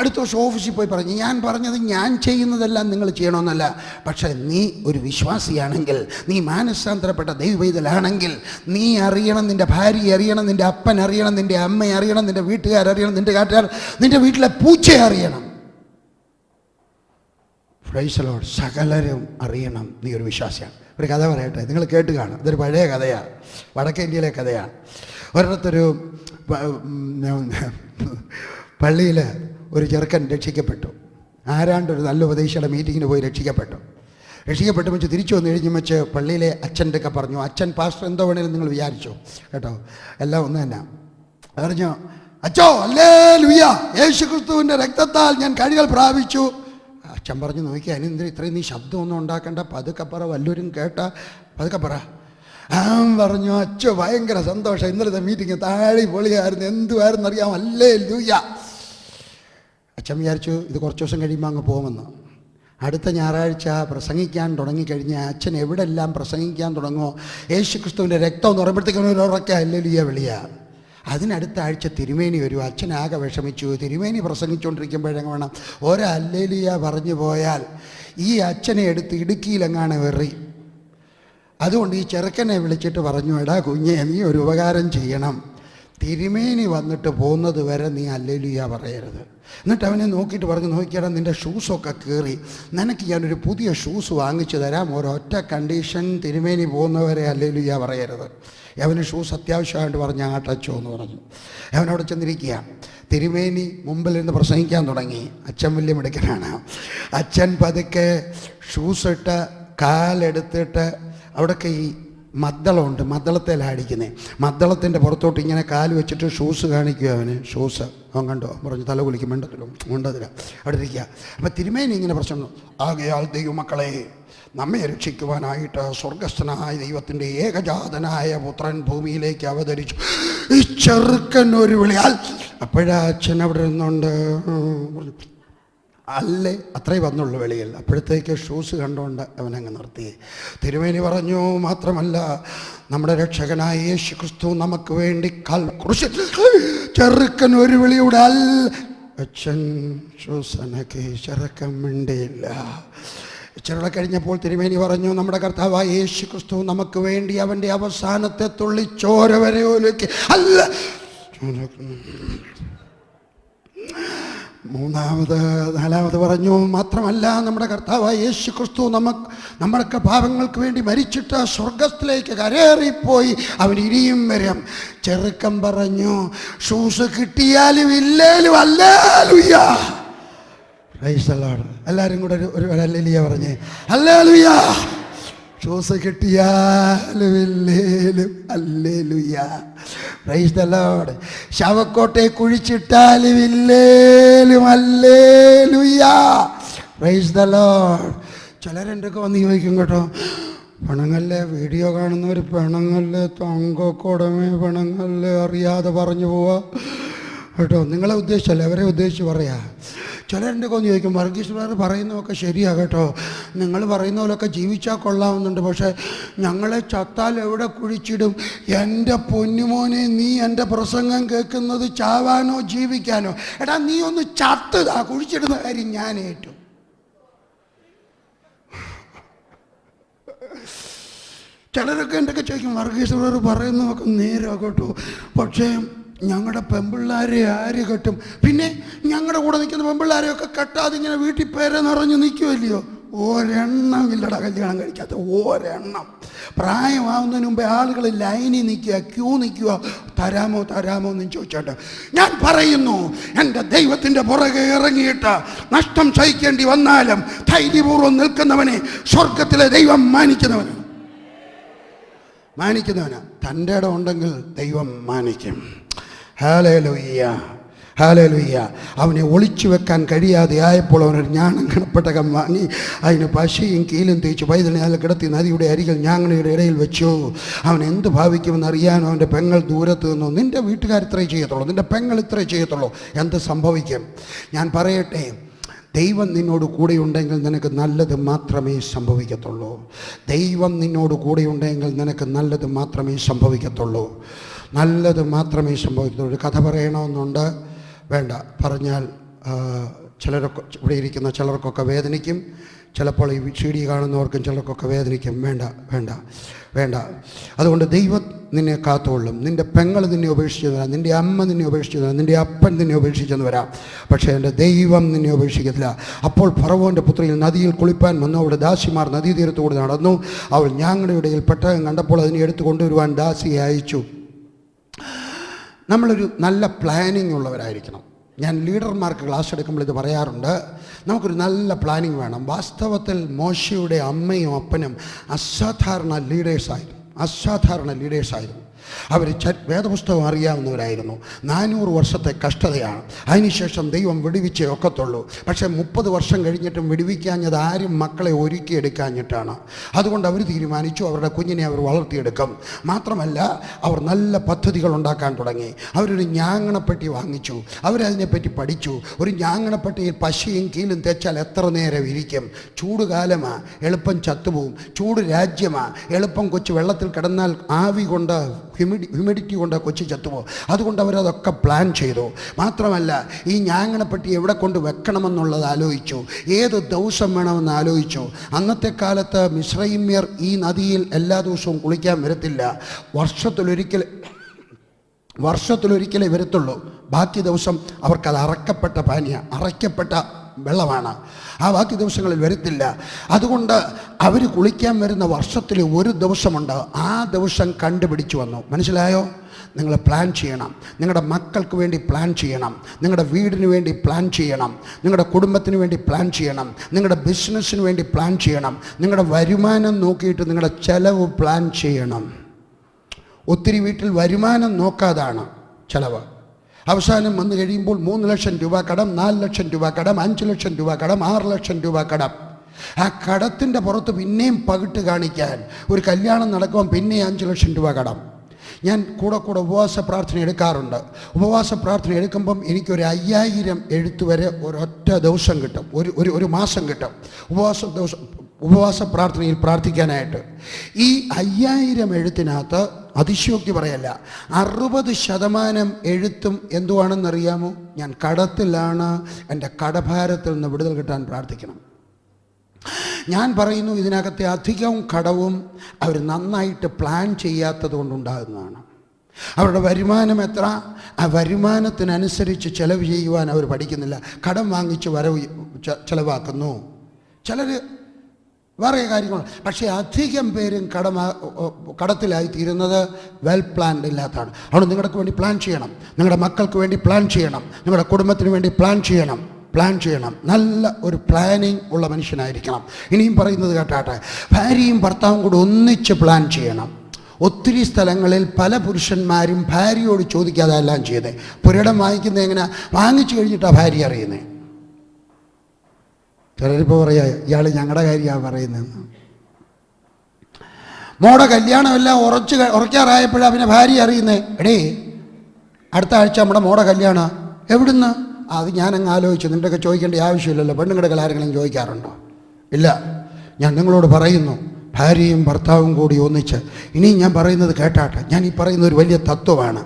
അടുത്ത വർഷം ഓഫീസിൽ പോയി പറഞ്ഞു, ഞാൻ പറഞ്ഞത് ഞാൻ ചെയ്യുന്നതെല്ലാം നിങ്ങൾ ചെയ്യണമെന്നല്ല, പക്ഷേ നീ ഒരു വിശ്വാസിയാണെങ്കിൽ, നീ മാനസാന്തരപ്പെട്ട ദൈവവൈതലാണെങ്കിൽ നീ അറിയണം, നിൻ്റെ ഭാര്യ അറിയണം, നിൻ്റെ അപ്പൻ അറിയണം, നിൻ്റെ അമ്മ അറിയണം, നിൻ്റെ വീട്ടുകാരറിയണം, നിൻ്റെ കാട്ടുകാർ, നിൻ്റെ വീട്ടിലെ പൂച്ചയെ അറിയണം. Price the Lord. സകലരും അറിയണം നീ ഒരു വിശ്വാസിയാണ്. ഒരു കഥ പറയട്ടെ, നിങ്ങൾ കേട്ട് കാണും. ഇതൊരു പഴയ കഥയാണ്, വടക്കേ ഇന്ത്യയിലെ കഥയാണ്. ഒരിടത്തൊരു പള്ളിയിൽ ഒരു ചെറുക്കൻ രക്ഷിക്കപ്പെട്ടു. ആരാണ്ടൊരു നല്ല ഉപദേശിയുടെ മീറ്റിങ്ങിന് പോയി രക്ഷിക്കപ്പെട്ടു വെച്ച് തിരിച്ചു വന്നു കഴിഞ്ഞ് വെച്ച് പള്ളിയിലെ അച്ഛൻ്റെ ഒക്കെ പറഞ്ഞു. അച്ഛൻ പാസ്റ്റർ എന്തോ വേണേലും നിങ്ങൾ വിചാരിച്ചോ കേട്ടോ, എല്ലാം ഒന്ന് തന്നെ പറഞ്ഞു. അച്ചോ ഹല്ലേലൂയ, യേശു ക്രിസ്തുവിൻ്റെ രക്തത്താൽ ഞാൻ കഴുകൽ പ്രാപിച്ചു. അച്ഛൻ പറഞ്ഞു നോക്കിയാൽ അതിനെന്തിനും ഇത്രയും നീ ശബ്ദമൊന്നും ഉണ്ടാക്കണ്ട, പതുക്കെ പറ, വല്ലവരും കേട്ട പതുക്കെ പറ. പറഞ്ഞു അച്ഛോ ഭയങ്കര സന്തോഷം, ഇന്നലത്തെ മീറ്റിംഗ് താഴെ പൊളിയായിരുന്നു, എന്തുവായിരുന്നു അറിയാം, ഹല്ലേലൂയ. അച്ഛൻ വിചാരിച്ചു ഇത് കുറച്ച് ദിവസം കഴിയുമ്പോൾ അങ്ങ് പോകുമെന്ന്. അടുത്ത ഞായറാഴ്ച പ്രസംഗിക്കാൻ തുടങ്ങിക്കഴിഞ്ഞ് അച്ഛൻ എവിടെല്ലാം പ്രസംഗിക്കാൻ തുടങ്ങുമോ യേശു ക്രിസ്തുവിൻ്റെ രക്തം എന്ന് പറയുമ്പോഴത്തേക്കും ഉറക്കെ ഹല്ലേലൂയ വിളിയാ. അതിനടുത്ത ആഴ്ച തിരുമേനി വരും. അച്ഛനാകെ വിഷമിച്ചു. തിരുമേനി പ്രസംഗിച്ചുകൊണ്ടിരിക്കുമ്പോഴെങ്ങനെ വേണം ഒരു ഹല്ലേലൂയ പറഞ്ഞു പോയാൽ ഈ അച്ഛനെ എടുത്ത് ഇടുക്കിയിലെങ്ങാണ് വെറി. അതുകൊണ്ട് ഈ ചെറുക്കനെ വിളിച്ചിട്ട് പറഞ്ഞു, എടാ കുഞ്ഞെ നീ ഒരു ഉപകാരം ചെയ്യണം, തിരുമേനി വന്നിട്ട് പോകുന്നത് വരെ നീ ഹല്ലേലൂയ പറയരുത്. എന്നിട്ട് അവനെ നോക്കിയിട്ട് പറഞ്ഞു, നോക്കിയാൽ നിൻ്റെ ഷൂസൊക്കെ കീറി, നിനക്ക് ഞാനൊരു പുതിയ ഷൂസ് വാങ്ങിച്ചു തരാം, ഒരൊറ്റ കണ്ടീഷൻ, തിരുമേനി പോകുന്നവരെ ഹല്ലേലൂയ പറയരുത്. അവന് ഷൂസ് അത്യാവശ്യമായിട്ട് പറഞ്ഞ് ആട്ടച്ചോ എന്ന് പറഞ്ഞു. അവനവിടെ ചെന്നിരിക്കുക. തിരുമേനി മുമ്പിലിരുന്ന് പ്രസംഗിക്കാൻ തുടങ്ങി. അച്ഛൻ വലിയ മിടുക്കനാണ്. അച്ഛൻ പതുക്കെ ഷൂസിട്ട് കാലെടുത്തിട്ട് അവിടെയൊക്കെ ഈ മദ്ദളമുണ്ട്, മദ്ദളത്തേലടിക്കുന്നത്, മദ്ദളത്തിൻ്റെ പുറത്തോട്ട് ഇങ്ങനെ കാല് വെച്ചിട്ട് ഷൂസ് കാണിക്കുക. അവന് ഷൂസ് അവൻ കണ്ടോ പറഞ്ഞു, തല കുലിക്കും, മിണ്ടത്തില്ല അവിടെ ഇരിക്കുക. അപ്പം തിരുമേനി ഇങ്ങനെ പ്രശ്നം, ആകയാൽ ദൈവമക്കളെ, നമ്മെ രക്ഷിക്കുവാനായിട്ട് സ്വർഗസ്ഥനായ ദൈവത്തിൻ്റെ ഏകജാതനായ പുത്രൻ ഭൂമിയിലേക്ക് അവതരിച്ചു. ഈ ചെറുക്കൻ ഒരു വിളിയാൽ അപ്പോഴാ അച്ഛൻ അവിടെ ഇരുന്നുണ്ട്. അല്ലേ അത്രേ വന്നുള്ളൂ വെളിയിൽ. അപ്പോഴത്തേക്ക് ഷൂസ് കണ്ടുകൊണ്ട് അവനങ്ങ് നിർത്തി. തിരുമേനി പറഞ്ഞു, മാത്രമല്ല നമ്മുടെ രക്ഷകനായ യേശു ക്രിസ്തു നമുക്ക് വേണ്ടി കുരിശിൽ, ചെറുക്കൻ ഒരു വിളിയുടെ അച്ഛൻ ഷൂസനക്ക് ചെറുക്കൻ മിണ്ടിയില്ല. ഇച്ചിരി കഴിഞ്ഞപ്പോൾ തിരുമേനി പറഞ്ഞു, നമ്മുടെ കർത്താവായ യേശു ക്രിസ്തു നമുക്ക് വേണ്ടി അവൻ്റെ അവസാനത്തെ തുള്ളി ചോര വരെ ഒലുക്കി അല്ല. നാലാമത് പറഞ്ഞു, മാത്രമല്ല നമ്മുടെ കർത്താവായ യേശു ക്രിസ്തു നമ്മൾക്ക് പാപങ്ങൾക്ക് വേണ്ടി മരിച്ചിട്ട് സ്വർഗത്തിലേക്ക് കരേറിപ്പോയി, അവൻ ഇനിയും വരും. ചെറുക്കം പറഞ്ഞു, ഷൂസ് കിട്ടിയാലും ഇല്ലേലും ഹല്ലേലൂയ. Praise the Lord. എല്ലാവരും കൂടെ ഒരു ഹല്ലേലൂയ പറഞ്ഞേ, ഹല്ലേലൂയ. ഷൂസ് കിട്ടിയാലും ഇല്ലേലും ഹല്ലേലൂയ. Praise the lord. ശവക്കോട്ടെ കുഴിച്ചിട്ടാലും ഇല്ലേലും ഹല്ലേലൂയ. Praise the lord. ചിലരെൻ്റെയൊക്കെ വന്ന് ചോദിക്കും കേട്ടോ, പണങ്ങല്ലേ, വീഡിയോ കാണുന്നവർ പണങ്ങല്ലേ, തങ്കക്കോടമേ പണങ്ങല്ലേ, അറിയാതെ പറഞ്ഞു പോവാ കേട്ടോ. നിങ്ങളെ ഉദ്ദേശിച്ചല്ലേ, അവരെ ഉദ്ദേശിച്ച് പറയാ. ചിലരെൻ്റെ കൊന്ന് ചോദിക്കും, വർഗീസ് ബ്രദർ പറയുന്നതൊക്കെ ശരിയാണ് കേട്ടോ, നിങ്ങൾ പറയുന്ന പോലൊക്കെ ജീവിച്ചാൽ കൊള്ളാവുന്നുണ്ട്, പക്ഷേ ഞങ്ങളെ ചത്താൽ എവിടെ കുഴിച്ചിടും? എൻ്റെ പൊന്നുമോനെ, നീ എൻ്റെ പ്രസംഗം കേൾക്കുന്നത് ചാവാനോ ജീവിക്കാനോ? എടാ നീ ഒന്ന് ചത്തുതാ, കുഴിച്ചിടുന്ന കാര്യം ഞാൻ ഏറ്റു. ചിലരൊക്കെ എൻ്റെ ചോദിക്കും, വർഗീസ് ബ്രദർ പറയുന്നതൊക്കെ നേരാ കേട്ടോ, പക്ഷേ ഞങ്ങളുടെ പെമ്പിള്ളാരെ ആര് കെട്ടും? പിന്നെ ഞങ്ങളുടെ കൂടെ നിൽക്കുന്ന പെമ്പിള്ളാരെയൊക്കെ കെട്ടാതെ ഇങ്ങനെ വീട്ടിൽ പേരെ നിറഞ്ഞു നിൽക്കുമല്ലയോ? ഒരെണ്ണം ഇല്ലടാ കല്യാണം കഴിക്കാത്ത, ഒരെണ്ണം. പ്രായമാവുന്നതിന് മുമ്പേ ആളുകൾ ലൈനിൽ നിൽക്കുക, ക്യൂ നിൽക്കുക, തരാമോ എന്ന് ചോദിച്ചോട്ടെ. ഞാൻ പറയുന്നു, എൻ്റെ ദൈവത്തിൻ്റെ പുറകെ ഇറങ്ങിയിട്ട് നഷ്ടം സഹിക്കേണ്ടി വന്നാലും ധൈര്യപൂർവ്വം നിൽക്കുന്നവനെ സ്വർഗത്തിലെ ദൈവം മാനിക്കുന്നവനാണ്. തൻ്റെ ഇടം ഉണ്ടെങ്കിൽ ദൈവം മാനിക്കും. Hallelujah, hallelujah. അവനെ ഒളിച്ചു വെക്കാൻ കഴിയാതെ ആയപ്പോൾ അവനൊരു ഞാണങ്കണപ്പെട്ടകം വാങ്ങി അതിന് പശയും കീലും തേച്ച് പൈതലിനെ അതിൽ കിടത്തി നദിയുടെ അരികിൽ ഞാങ്ങണയുടെ ഇടയിൽ വെച്ചു. അവൻ എന്ത് ഭാവിക്കുമെന്ന് അറിയാനോ അവൻ്റെ പെങ്ങൾ ദൂരത്ത് നിന്നു. നിൻ്റെ വീട്ടുകാർ ഇത്രേ ചെയ്യത്തുള്ളൂ, നിൻ്റെ പെങ്ങൾ ഇത്രേ ചെയ്യത്തുള്ളൂ, എന്ത് സംഭവിക്കും? ഞാൻ പറയട്ടെ, ദൈവം നിന്നോട് കൂടെയുണ്ടെങ്കിൽ നിനക്ക് നല്ലത് മാത്രമേ സംഭവിക്കത്തുള്ളൂ. ദൈവം നിന്നോട് കൂടെയുണ്ടെങ്കിൽ നിനക്ക് നല്ലത് മാത്രമേ സംഭവിക്കത്തുള്ളൂ. നല്ലത് മാത്രമേ സംഭവിക്കത്തുള്ളൂ. ഒരു കഥ പറയണമെന്നുണ്ട്, വേണ്ട, പറഞ്ഞാൽ ചിലരൊക്കെ ഇവിടെ ഇരിക്കുന്ന ചിലർക്കൊക്കെ വേദനിക്കും, ചിലപ്പോൾ ഈ CD കാണുന്നവർക്കും ചിലർക്കൊക്കെ വേദനിക്കും. വേണ്ട. അതുകൊണ്ട് ദൈവം നിന്നെ കാത്തുകൊള്ളും. നിൻ്റെ പെങ്ങൾ നിന്നെ ഉപേക്ഷിച്ചെന്ന് വരാം, നിൻ്റെ അമ്മ നിന്നെ ഉപേക്ഷിച്ചെന്ന് വരാം, നിൻ്റെ അപ്പൻ നിന്നെ ഉപേക്ഷിച്ചെന്ന് വരാം, പക്ഷേ എൻ്റെ ദൈവം നിന്നെ ഉപേക്ഷിക്കത്തില്ല. അപ്പോൾ ഫറവോൻ്റെ പുത്രിയിൽ നദിയിൽ കുളിപ്പാൻ വന്നു. അവിടെ ദാസിമാർ നദീതീരത്തുകൂടി നടന്നു. അവൾ ഞാങ്ങളുടെ ഇടയിൽ പെട്ടകം കണ്ടപ്പോൾ അതിനെ എടുത്തു കൊണ്ടുവരുവാൻ ദാസിയെ അയച്ചു. നമ്മളൊരു നല്ല പ്ലാനിങ് ഉള്ളവരായിരിക്കണം. ഞാൻ ലീഡർമാർക്ക് ക്ലാസ് എടുക്കുമ്പോൾ ഇത് പറയാറുണ്ട്, നമുക്കൊരു നല്ല പ്ലാനിങ് വേണം. വാസ്തവത്തിൽ മോശയുടെ അമ്മയും അപ്പനും അസാധാരണ ലീഡേഴ്സായിരുന്നു. അവർ വേദപുസ്തകം അറിയാവുന്നവരായിരുന്നു. 400 വർഷത്തെ കഷ്ടതയാണ്. അതിനുശേഷം ദൈവം വിടുവിച്ചേ ഒക്കത്തുള്ളൂ. പക്ഷേ 30 വർഷം കഴിഞ്ഞിട്ടും വിടുവിക്കാഞ്ഞത് ആരും മക്കളെ ഒരുക്കിയെടുക്കാഞ്ഞിട്ടാണ്. അതുകൊണ്ട് അവർ തീരുമാനിച്ചു അവരുടെ കുഞ്ഞിനെ അവർ വളർത്തിയെടുക്കും. മാത്രമല്ല, അവർ നല്ല പദ്ധതികൾ ഉണ്ടാക്കാൻ തുടങ്ങി. അവരൊരു ഞാങ്ങണപ്പെട്ടി വാങ്ങിച്ചു. അവരതിനെപ്പറ്റി പഠിച്ചു. ഒരു ഞാങ്ങണപ്പെട്ടിയിൽ പശയും കീലും തേച്ചാൽ എത്ര നേരം ഇരിക്കും? ചൂട് കാലമാണ്, എളുപ്പം ചത്തുപോകും. ചൂട് രാജ്യമാണ്, എളുപ്പം കൊച്ചു വെള്ളത്തിൽ കിടന്നാൽ ആവി കൊണ്ട് ഹ്യൂമിഡിറ്റി കൊണ്ട് കൊച്ചി ചത്തുപോകും. അതുകൊണ്ട് അവരതൊക്കെ പ്ലാൻ ചെയ്തു. മാത്രമല്ല, ഈ ഞാങ്ങണപ്പെട്ടി എവിടെ കൊണ്ട് വെക്കണമെന്നുള്ളത് ആലോചിച്ചു. ഏത് ദിവസം വേണമെന്ന് ആലോചിച്ചു. അന്നത്തെ കാലത്ത് മിസ്രൈമ്യർ ഈ നദിയിൽ എല്ലാ ദിവസവും കുളിക്കാൻ വരത്തില്ല. വർഷത്തിലൊരിക്കൽ വർഷത്തിലൊരിക്കലേ വരത്തുള്ളൂ. ബാക്കി ദിവസം അവർക്കത് അറക്കപ്പെട്ട അറയ്ക്കപ്പെട്ട വെള്ളമാണ്. ആ ബാക്കി ദിവസങ്ങളിൽ വരത്തില്ല. അതുകൊണ്ട് അവർ കുളിക്കാൻ വരുന്ന വർഷത്തിൽ ഒരു ദിവസമുണ്ട്. ആ ദിവസം കണ്ടുപിടിച്ചു വന്നു. മനസ്സിലായോ? നിങ്ങൾ പ്ലാൻ ചെയ്യണം. നിങ്ങളുടെ മക്കൾക്ക് വേണ്ടി പ്ലാൻ ചെയ്യണം. നിങ്ങളുടെ വീടിന് വേണ്ടി പ്ലാൻ ചെയ്യണം. നിങ്ങളുടെ കുടുംബത്തിന് വേണ്ടി പ്ലാൻ ചെയ്യണം. നിങ്ങളുടെ ബിസിനസ്സിന് വേണ്ടി പ്ലാൻ ചെയ്യണം. നിങ്ങളുടെ വരുമാനം നോക്കിയിട്ട് നിങ്ങളുടെ ചെലവ് പ്ലാൻ ചെയ്യണം. ഒത്തിരി വീട്ടിൽ വരുമാനം നോക്കാതാണ് ചെലവ്. അവസാനം വന്നു കഴിയുമ്പോൾ 3 ലക്ഷം രൂപ കടം, 4 ലക്ഷം രൂപ കടം, 5 ലക്ഷം രൂപ കടം, 6 ലക്ഷം രൂപ കടം. ആ കടത്തിൻ്റെ പുറത്ത് പിന്നെയും പകിട്ട് കാണിക്കാൻ ഒരു കല്യാണം നടക്കുമ്പോൾ പിന്നെയും 5 ലക്ഷം രൂപ കടം. ഞാൻ കൂടെ ഉപവാസ പ്രാർത്ഥന എടുക്കാറുണ്ട്. ഉപവാസ പ്രാർത്ഥന എടുക്കുമ്പം എനിക്കൊരു 5000 എഴുത്ത് വരെ ഒരൊറ്റ ദിവസം കിട്ടും, ഒരു മാസം കിട്ടും ഉപവാസ പ്രാർത്ഥനയിൽ പ്രാർത്ഥിക്കാനായിട്ട്. ഈ 5000 എഴുത്തിനകത്ത് അതിശയോക്തി പറയല്ല, 60% എഴുത്തും എന്തുവാണെന്നറിയാമോ? ഞാൻ കടത്തിലാണ്, എൻ്റെ കടഭാരത്തിൽ നിന്ന് വിടുതൽ കിട്ടാൻ പ്രാർത്ഥിക്കണം. ഞാൻ പറയുന്നു, ഇതിനകത്തെ അധികവും കടവും അവർ നന്നായിട്ട് പ്ലാൻ ചെയ്യാത്തത് കൊണ്ടുണ്ടാകുന്നതാണ്. അവരുടെ വരുമാനം എത്ര, ആ വരുമാനത്തിനനുസരിച്ച് ചെലവ് ചെയ്യുവാൻ അവർ പഠിക്കുന്നില്ല. കടം വാങ്ങിച്ച് ചെലവാക്കുന്നു. ചിലർ വേറെ കാര്യങ്ങൾ. പക്ഷേ അധികം പേരും കടത്തിലായി തീരുന്നത് വെൽ പ്ലാൻഡ് ഇല്ലാത്തതാണ്. അതുകൊണ്ട് നിങ്ങൾക്ക് വേണ്ടി പ്ലാൻ ചെയ്യണം, നിങ്ങളുടെ മക്കൾക്ക് വേണ്ടി പ്ലാൻ ചെയ്യണം, നിങ്ങളുടെ കുടുംബത്തിന് വേണ്ടി പ്ലാൻ ചെയ്യണം. നല്ല ഒരു പ്ലാനിങ് ഉള്ള മനുഷ്യനായിരിക്കണം. ഇനിയും പറയുന്നത് കേട്ടാട്ടെ, ഭാര്യയും ഭർത്താവും കൂടെ ഒന്നിച്ച് പ്ലാൻ ചെയ്യണം. ഒത്തിരി സ്ഥലങ്ങളിൽ പല പുരുഷന്മാരും ഭാര്യയോട് ചോദിക്കാതെ എല്ലാം ചെയ്തേ. പുരയിടം വാങ്ങിക്കുന്നത് എങ്ങനെ? വാങ്ങിച്ചു കഴിഞ്ഞിട്ടാണ് ഭാര്യ അറിയുന്നത്. ചിലരിപ്പോൾ പറയാ, ഇയാൾ ഞങ്ങളുടെ കാര്യമാണ് പറയുന്നതെന്ന്. മോടെ കല്യാണമെല്ലാം ഉറക്കാറായപ്പോഴാണ് പിന്നെ ഭാര്യ അറിയുന്നത്. എടേ, അടുത്ത ആഴ്ച നമ്മുടെ മോടെ കല്യാണം. എവിടുന്ന്? അത് ഞാനങ്ങ് ആലോചിച്ചു. നിൻ്റെയൊക്കെ ചോദിക്കേണ്ട ആവശ്യമില്ലല്ലോ. പെണ്ണുങ്ങളുടെ ആരെങ്കിലും ചോദിക്കാറുണ്ടോ? ഇല്ല. ഞാൻ നിങ്ങളോട് പറയുന്നു, ഭാര്യയും ഭർത്താവും കൂടി ഒന്നിച്ച്. ഇനിയും ഞാൻ പറയുന്നത് കേട്ടാട്ടെ. ഞാൻ ഈ പറയുന്ന ഒരു വലിയ തത്വമാണ്.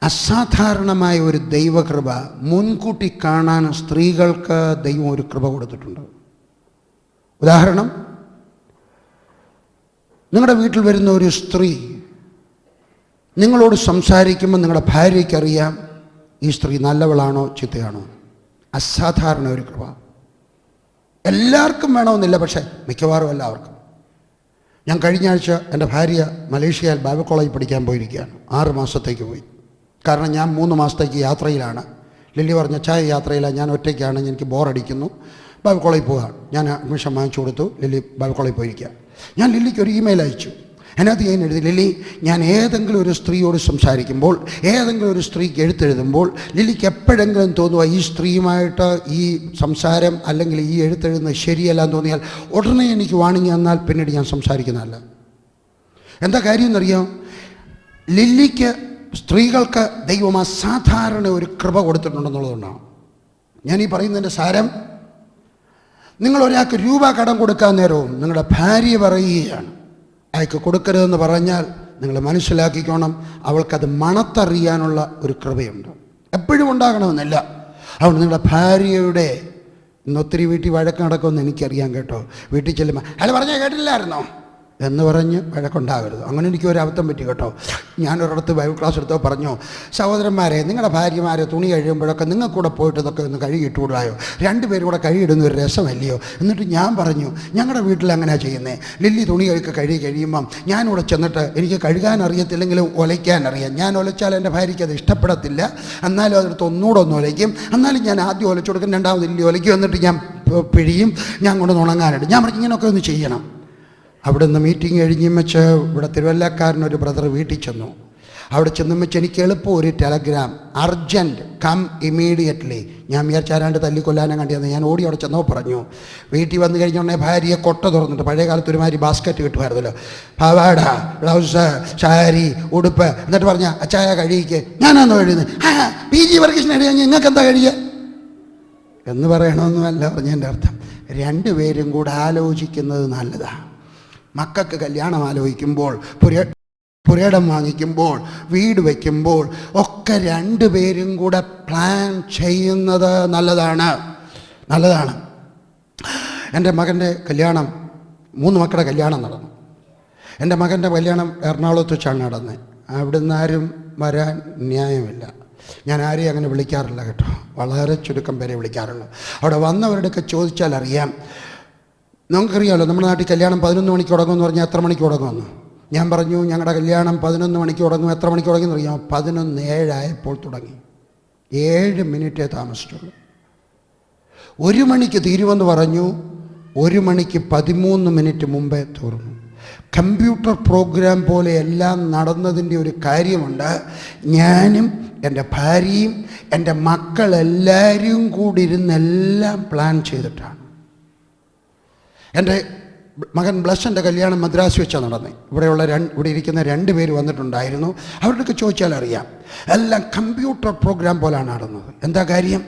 അസാധാരണമായ ഒരു ദൈവകൃപ മുൻകൂട്ടി കാണാൻ സ്ത്രീകൾക്ക് ദൈവം ഒരു കൃപ കൊടുത്തിട്ടുണ്ട്. ഉദാഹരണം, നിങ്ങളുടെ വീട്ടിൽ വരുന്ന ഒരു സ്ത്രീ നിങ്ങളോട് സംസാരിക്കുമ്പോൾ നിങ്ങളുടെ ഭാര്യയ്ക്കറിയാം ഈ സ്ത്രീ നല്ലവളാണോ ചീത്തയാണോ. അസാധാരണ ഒരു കൃപ. എല്ലാവർക്കും വേണമെന്നില്ല, പക്ഷേ മിക്കവാറും എല്ലാവർക്കും. ഞാൻ കഴിഞ്ഞ ആഴ്ച എൻ്റെ ഭാര്യ മലേഷ്യയിൽ ബൈബിൾ കോളേജിൽ പഠിക്കാൻ പോയിരിക്കുകയാണ്. 6 മാസത്തേക്ക് പോയി. കാരണം ഞാൻ 3 മാസത്തേക്ക് യാത്രയിലാണ്. ലില്ലി പറഞ്ഞ ചായ യാത്രയിലാണ്, ഞാൻ ഒറ്റയ്ക്കാണ്, എനിക്ക് ബോറടിക്കുന്നു, ബൈബിൾ കോളേജിൽ പോകാൻ. ഞാൻ അഡ്മിഷൻ വാങ്ങിച്ചു കൊടുത്തു. ലില്ലി ബൈബിൾ കോളേജിൽ പോയിരിക്കുക. ഞാൻ ലില്ലിക്ക് ഒരു ഇമെയിൽ അയച്ചു. അതിനകത്ത് ഞാൻ എഴുതി, ലില്ലി, ഞാൻ ഏതെങ്കിലും ഒരു സ്ത്രീയോട് സംസാരിക്കുമ്പോൾ, ഏതെങ്കിലും ഒരു സ്ത്രീക്ക് എഴുത്തെഴുതുമ്പോൾ ലില്ലിക്ക് എപ്പോഴെങ്കിലും തോന്നുക ഈ സ്ത്രീയുമായിട്ട് ഈ സംസാരം അല്ലെങ്കിൽ ഈ എഴുത്തെഴുതുന്നത് ശരിയല്ലാന്ന് തോന്നിയാൽ ഉടനെ എനിക്ക് വാണിങ്ങി തന്നാൽ പിന്നീട് ഞാൻ സംസാരിക്കുന്നതല്ല. എന്താ കാര്യം എന്നറിയാം? ലില്ലിക്ക് സ്ത്രീകൾക്ക് ദൈവം അസാധാരണ ഒരു കൃപ കൊടുത്തിട്ടുണ്ടെന്നുള്ളതുകൊണ്ടാണ്. ഞാൻ ഈ പറയുന്നതിൻ്റെ സാരം, നിങ്ങളൊരാൾക്ക് രൂപ കടം കൊടുക്കാൻ നേരവും നിങ്ങളുടെ ഭാര്യ പറയുകയാണ് അയാൾക്ക് കൊടുക്കരുതെന്ന് പറഞ്ഞാൽ നിങ്ങൾ മനസ്സിലാക്കിക്കോണം, അവൾക്കത് മണത്തറിയാനുള്ള ഒരു കൃപയുണ്ട്. എപ്പോഴും ഉണ്ടാകണമെന്നില്ല. അതുകൊണ്ട് നിങ്ങളുടെ ഭാര്യയുടെ ഇന്നൊത്തിരി വീട്ടിൽ വഴക്ക് നടക്കുമെന്ന് എനിക്കറിയാം കേട്ടോ. വീട്ടിൽ ചെല്ലുമ്പോൾ അയാൾ പറഞ്ഞാൽ കേട്ടില്ലായിരുന്നോ എന്ന് പറഞ്ഞ് വഴക്കുണ്ടാകരുത്. അങ്ങനെ എനിക്ക് ഒരു അബദ്ധം പറ്റി കേട്ടോ. ഞാനൊരിടത്ത് ബൈബിൾ ക്ലാസ് എടുത്തോ പറഞ്ഞു, സഹോദരന്മാരെ, നിങ്ങളുടെ ഭാര്യമാരെ തുണി കഴിയുമ്പോഴൊക്കെ നിങ്ങൾക്കൂടെ പോയിട്ട് ഇതൊക്കെ ഒന്ന് കഴുകിയിട്ട് കൂടായോ? 2 പേരും കൂടെ കഴുകിയിടുന്ന ഒരു രസമല്ലയോ? എന്നിട്ട് ഞാൻ പറഞ്ഞു, ഞങ്ങളുടെ വീട്ടിൽ അങ്ങനെയാണ് ചെയ്യുന്നത്. ലില്ലി തുണിയൊക്കെ കഴുകി കഴിയുമ്പം ഞാനിവിടെ ചെന്നിട്ട് എനിക്ക് കഴുകാൻ അറിയത്തില്ലെങ്കിലും ഒലയ്ക്കാൻ അറിയാം. ഞാൻ ഒലച്ചാൽ എൻ്റെ ഭാര്യയ്ക്ക് അത് ഇഷ്ടപ്പെടത്തില്ല. എന്നാലും അതെടുത്ത് ഒന്നുകൂടെ ഒന്ന് ഒലയ്ക്കും. എന്നാലും ഞാൻ ആദ്യം ഒലച്ചു കൊടുക്കും, 2ാമത് ലില്ലി ഒലയ്ക്കും, എന്നിട്ട് ഞാൻ പിഴിയും, ഞാൻ കൊണ്ട് ഉണങ്ങാനിടും. ഞാൻ പറഞ്ഞു, ഇങ്ങനെയൊക്കെ ഒന്ന് ചെയ്യണം. അവിടെ നിന്ന് മീറ്റിംഗ് കഴിഞ്ഞും വെച്ച് ഇവിടെ തിരുവല്ലക്കാരനൊരു ബ്രദർ വീട്ടിൽ ചെന്നു. അവിടെ ചെന്നും വെച്ച് എനിക്ക് എളുപ്പം ഒരു ടെലഗ്രാം, അർജൻറ്റ്, കം ഇമീഡിയറ്റ്ലി. ഞാൻ വിചാരിച്ചാരാണ്ട് തല്ലിക്കൊല്ലാനും കണ്ടിയെന്ന്. ഞാൻ ഓടി അവിടെ ചെന്നോ പറഞ്ഞു. വീട്ടിൽ വന്നു കഴിഞ്ഞുടനെ ഭാര്യയെ കൊട്ട തുറന്നിട്ട്, പഴയ കാലത്ത് ഒരുമാതിരി ബാസ്ക്കറ്റ് കിട്ടുമായിരുന്നല്ലോ, പാവാട, ബ്ലൗസ്, സാരി, ഉടുപ്പ്, എന്നിട്ട് പറഞ്ഞ അച്ചായ കഴിയിക്ക്. ഞാനാണോ കഴിയുന്നത്? PG വർഗീസിന് കഴിയാൻ നിങ്ങൾക്ക് എന്താ കഴിയുക എന്ന് പറയണമെന്നുമല്ല പറഞ്ഞതിൻ്റെ അർത്ഥം. 2 പേരും കൂടെ ആലോചിക്കുന്നത് നല്ലതാണ്. മക്കൾക്ക് കല്യാണം ആലോചിക്കുമ്പോൾ, പുരയിടം വാങ്ങിക്കുമ്പോൾ, വീട് വയ്ക്കുമ്പോൾ ഒക്കെ 2 പേരും കൂടെ പ്ലാൻ ചെയ്യുന്നത് നല്ലതാണ്. എൻ്റെ മകൻ്റെ കല്യാണം, 3 മക്കളുടെ കല്യാണം നടന്നു. എൻ്റെ മകൻ്റെ കല്യാണം എറണാകുളത്ത് വെച്ചാണ് നടന്നത്. അവിടുന്ന് ആരും വരാൻ ന്യായമില്ല. ഞാൻ ആരെയും അങ്ങനെ വിളിക്കാറില്ല കേട്ടോ, വളരെ ചുരുക്കം പേരെ വിളിക്കാറുള്ളൂ. അവിടെ വന്നവരുടെയൊക്കെ ചോദിച്ചാൽ അറിയാം. നമുക്കറിയാമല്ലോ, നമ്മുടെ നാട്ടിൽ കല്യാണം 11 മണിക്ക് തുടങ്ങുമെന്ന് പറഞ്ഞാൽ എത്ര മണിക്ക് തുടങ്ങുമെന്ന്. ഞാൻ പറഞ്ഞു ഞങ്ങളുടെ കല്യാണം 11 മണിക്ക് തുടങ്ങും. എത്ര മണിക്ക് തുടങ്ങിയെന്ന് അറിയാമോ? 11:07 ആയപ്പോൾ തുടങ്ങി. 7 മിനിറ്റേ താമസിച്ചുള്ളൂ. 1 മണിക്ക് തീരുമെന്ന് പറഞ്ഞു, 1 മണിക്ക് 13 മിനിറ്റ് മുമ്പേ തീർന്നു. കമ്പ്യൂട്ടർ പ്രോഗ്രാം പോലെ എല്ലാം നടന്നതിൻ്റെ ഒരു കാര്യമുണ്ട്. ഞാനും എൻ്റെ ഭാര്യയും എൻ്റെ മക്കളെല്ലാവരും കൂടി ഇരുന്നെല്ലാം പ്ലാൻ ചെയ്തിട്ടാണ്. എൻ്റെ മകൻ ബ്ലഷൻ്റെ കല്യാണം മദ്രാസ് വെച്ചാണ് നടന്നത്. ഇവിടെ ഇരിക്കുന്ന 2 പേര് വന്നിട്ടുണ്ടായിരുന്നു. അവരുടെയൊക്കെ ചോദിച്ചാൽ അറിയാം, എല്ലാം കമ്പ്യൂട്ടർ പ്രോഗ്രാം പോലാണ് നടന്നത്. എന്താ കാര്യം?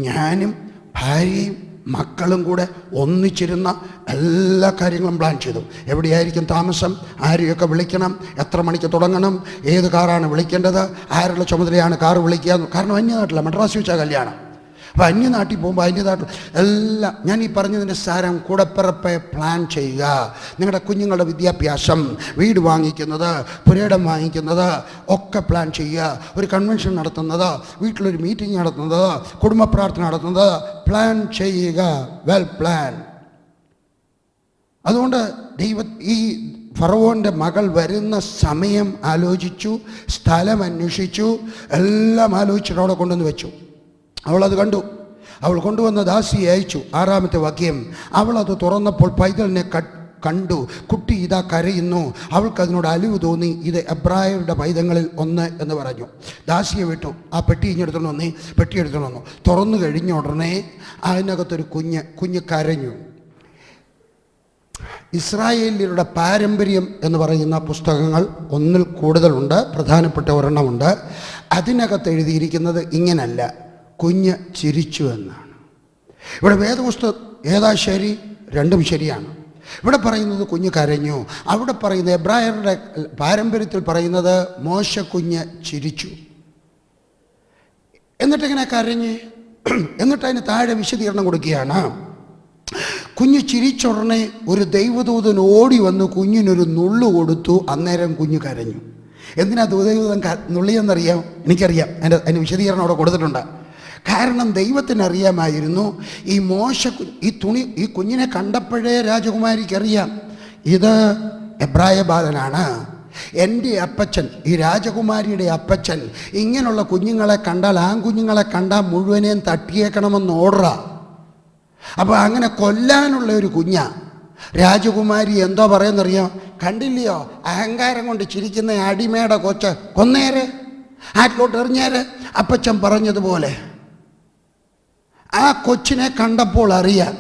ഞാനും ഭാര്യയും മക്കളും കൂടെ ഒന്നിച്ചിരുന്ന എല്ലാ കാര്യങ്ങളും പ്ലാൻ ചെയ്തു. എവിടെയായിരിക്കും താമസം, ആരെയൊക്കെ വിളിക്കണം, എത്ര മണിക്ക് തുടങ്ങണം, ഏത് കാറാണ് വിളിക്കേണ്ടത്, ആരുടെ ചുമതലയാണ് കാറ് വിളിക്കുക. കാരണം അന്യനാട്ടിലാണ്, മദ്രാസ് വെച്ചാൽ കല്യാണം. അപ്പോൾ അന്യനാട്ടിൽ പോകുമ്പോൾ അന്യനാട്ടിൽ എല്ലാം ഞാൻ ഈ പറഞ്ഞതിൻ്റെ സാരം കൂടപ്പിറപ്പെ പ്ലാൻ ചെയ്യുക. നിങ്ങളുടെ കുഞ്ഞുങ്ങളുടെ വിദ്യാഭ്യാസം, വീട് വാങ്ങിക്കുന്നത്, പുരയിടം വാങ്ങിക്കുന്നത് ഒക്കെ പ്ലാൻ ചെയ്യുക. ഒരു കൺവെൻഷൻ നടത്തുന്നത്, വീട്ടിലൊരു മീറ്റിംഗ് നടത്തുന്നത്, കുടുംബ പ്രാർത്ഥന നടത്തുന്നത് പ്ലാൻ ചെയ്യുക. Well plan. അതുകൊണ്ട് ഈ ഫറവോൻ്റെ മകൾ വരുന്ന സമയം ആലോചിച്ചു, സ്ഥലം അന്വേഷിച്ചു, എല്ലാം ആലോചിച്ചിട്ട് അവിടെ കൊണ്ടുവന്ന് വെച്ചു. അവളത് കണ്ടു. അവൾ കൊണ്ടുവന്ന ദാസിയെ അയച്ചു. 6-ാമത്തെ വാക്യം. അവളത് തുറന്നപ്പോൾ പൈതലിനെ കണ്ടു. കുട്ടി ഇതാ കരയുന്നു. അവൾക്കതിനോട് അലിവ് തോന്നി. ഇത് എബ്രായരുടെ പൈതങ്ങളിൽ ഒന്ന് എന്ന് പറഞ്ഞു. ദാസിയെ വിട്ടു. ആ പെട്ടി ഇഞ്ഞെടുത്തോണ്ട് വന്നേ. പെട്ടി എടുത്തോണ്ട് വന്നു. തുറന്നു കഴിഞ്ഞ ഉടനെ അതിനകത്തൊരു കുഞ്ഞ് കരഞ്ഞു. ഇസ്രായേലിയരുടെ പാരമ്പര്യം എന്ന് പറയുന്ന പുസ്തകങ്ങൾ 1-ൽ കൂടുതലുണ്ട്. പ്രധാനപ്പെട്ട ഒരെണ്ണമുണ്ട്. അതിനകത്ത് എഴുതിയിരിക്കുന്നത് ഇങ്ങനല്ല, കുഞ്ഞ് ചിരിച്ചു എന്നാണ്. ഇവിടെ വേദപുസ്തകം ഏതാ ശരി? രണ്ടും ശരിയാണ്. ഇവിടെ പറയുന്നത് കുഞ്ഞ് കരഞ്ഞു. അവിടെ പറയുന്നത് എബ്രായരുടെ പാരമ്പര്യത്തിൽ പറയുന്നത് മോശ കുഞ്ഞ് ചിരിച്ചു. എന്നിട്ടിങ്ങനെ കരഞ്ഞ്, എന്നിട്ട് അതിന് താഴെ വിശദീകരണം കൊടുക്കുകയാണ്. കുഞ്ഞ് ചിരിച്ചുടനെ ഒരു ദൈവദൂതൻ ഓടി വന്ന് കുഞ്ഞിനൊരു നുള്ളു കൊടുത്തു. അന്നേരം കുഞ്ഞ് കരഞ്ഞു. എന്തിനാ ദൈവദൂതൻ നുള്ളിയെന്നറിയാം? എനിക്കറിയാം. അതിന് വിശദീകരണം അവിടെ കൊടുത്തിട്ടുണ്ട്. കാരണം ദൈവത്തിനറിയാമായിരുന്നു ഈ കുഞ്ഞിനെ കണ്ടപ്പോഴേ രാജകുമാരിക്കറിയാം ഇത് എബ്രായ ബാലനാണ്. എൻ്റെ അപ്പച്ചൻ, ഈ രാജകുമാരിയുടെ അപ്പച്ചൻ ഇങ്ങനെയുള്ള കുഞ്ഞുങ്ങളെ കണ്ടാൽ, ആൺകുഞ്ഞുങ്ങളെ കണ്ടാൽ മുഴുവനെയും തട്ടിയേക്കണമെന്ന് ഓർഡറാ. അപ്പോൾ അങ്ങനെ കൊല്ലാനുള്ള ഒരു കുഞ്ഞാ. രാജകുമാരി എന്തോ പറയുന്നറിയോ? കണ്ടില്ലയോ അഹങ്കാരം കൊണ്ട് ചിരിക്കുന്ന അടിമയുടെ കൊച്ച്, കൊന്നേര്, ആറ്റിലോട്ട് എറിഞ്ഞേര്. അപ്പച്ചൻ പറഞ്ഞതുപോലെ ആ കൊച്ചിനെ കണ്ടപ്പോൾ അറിയാം.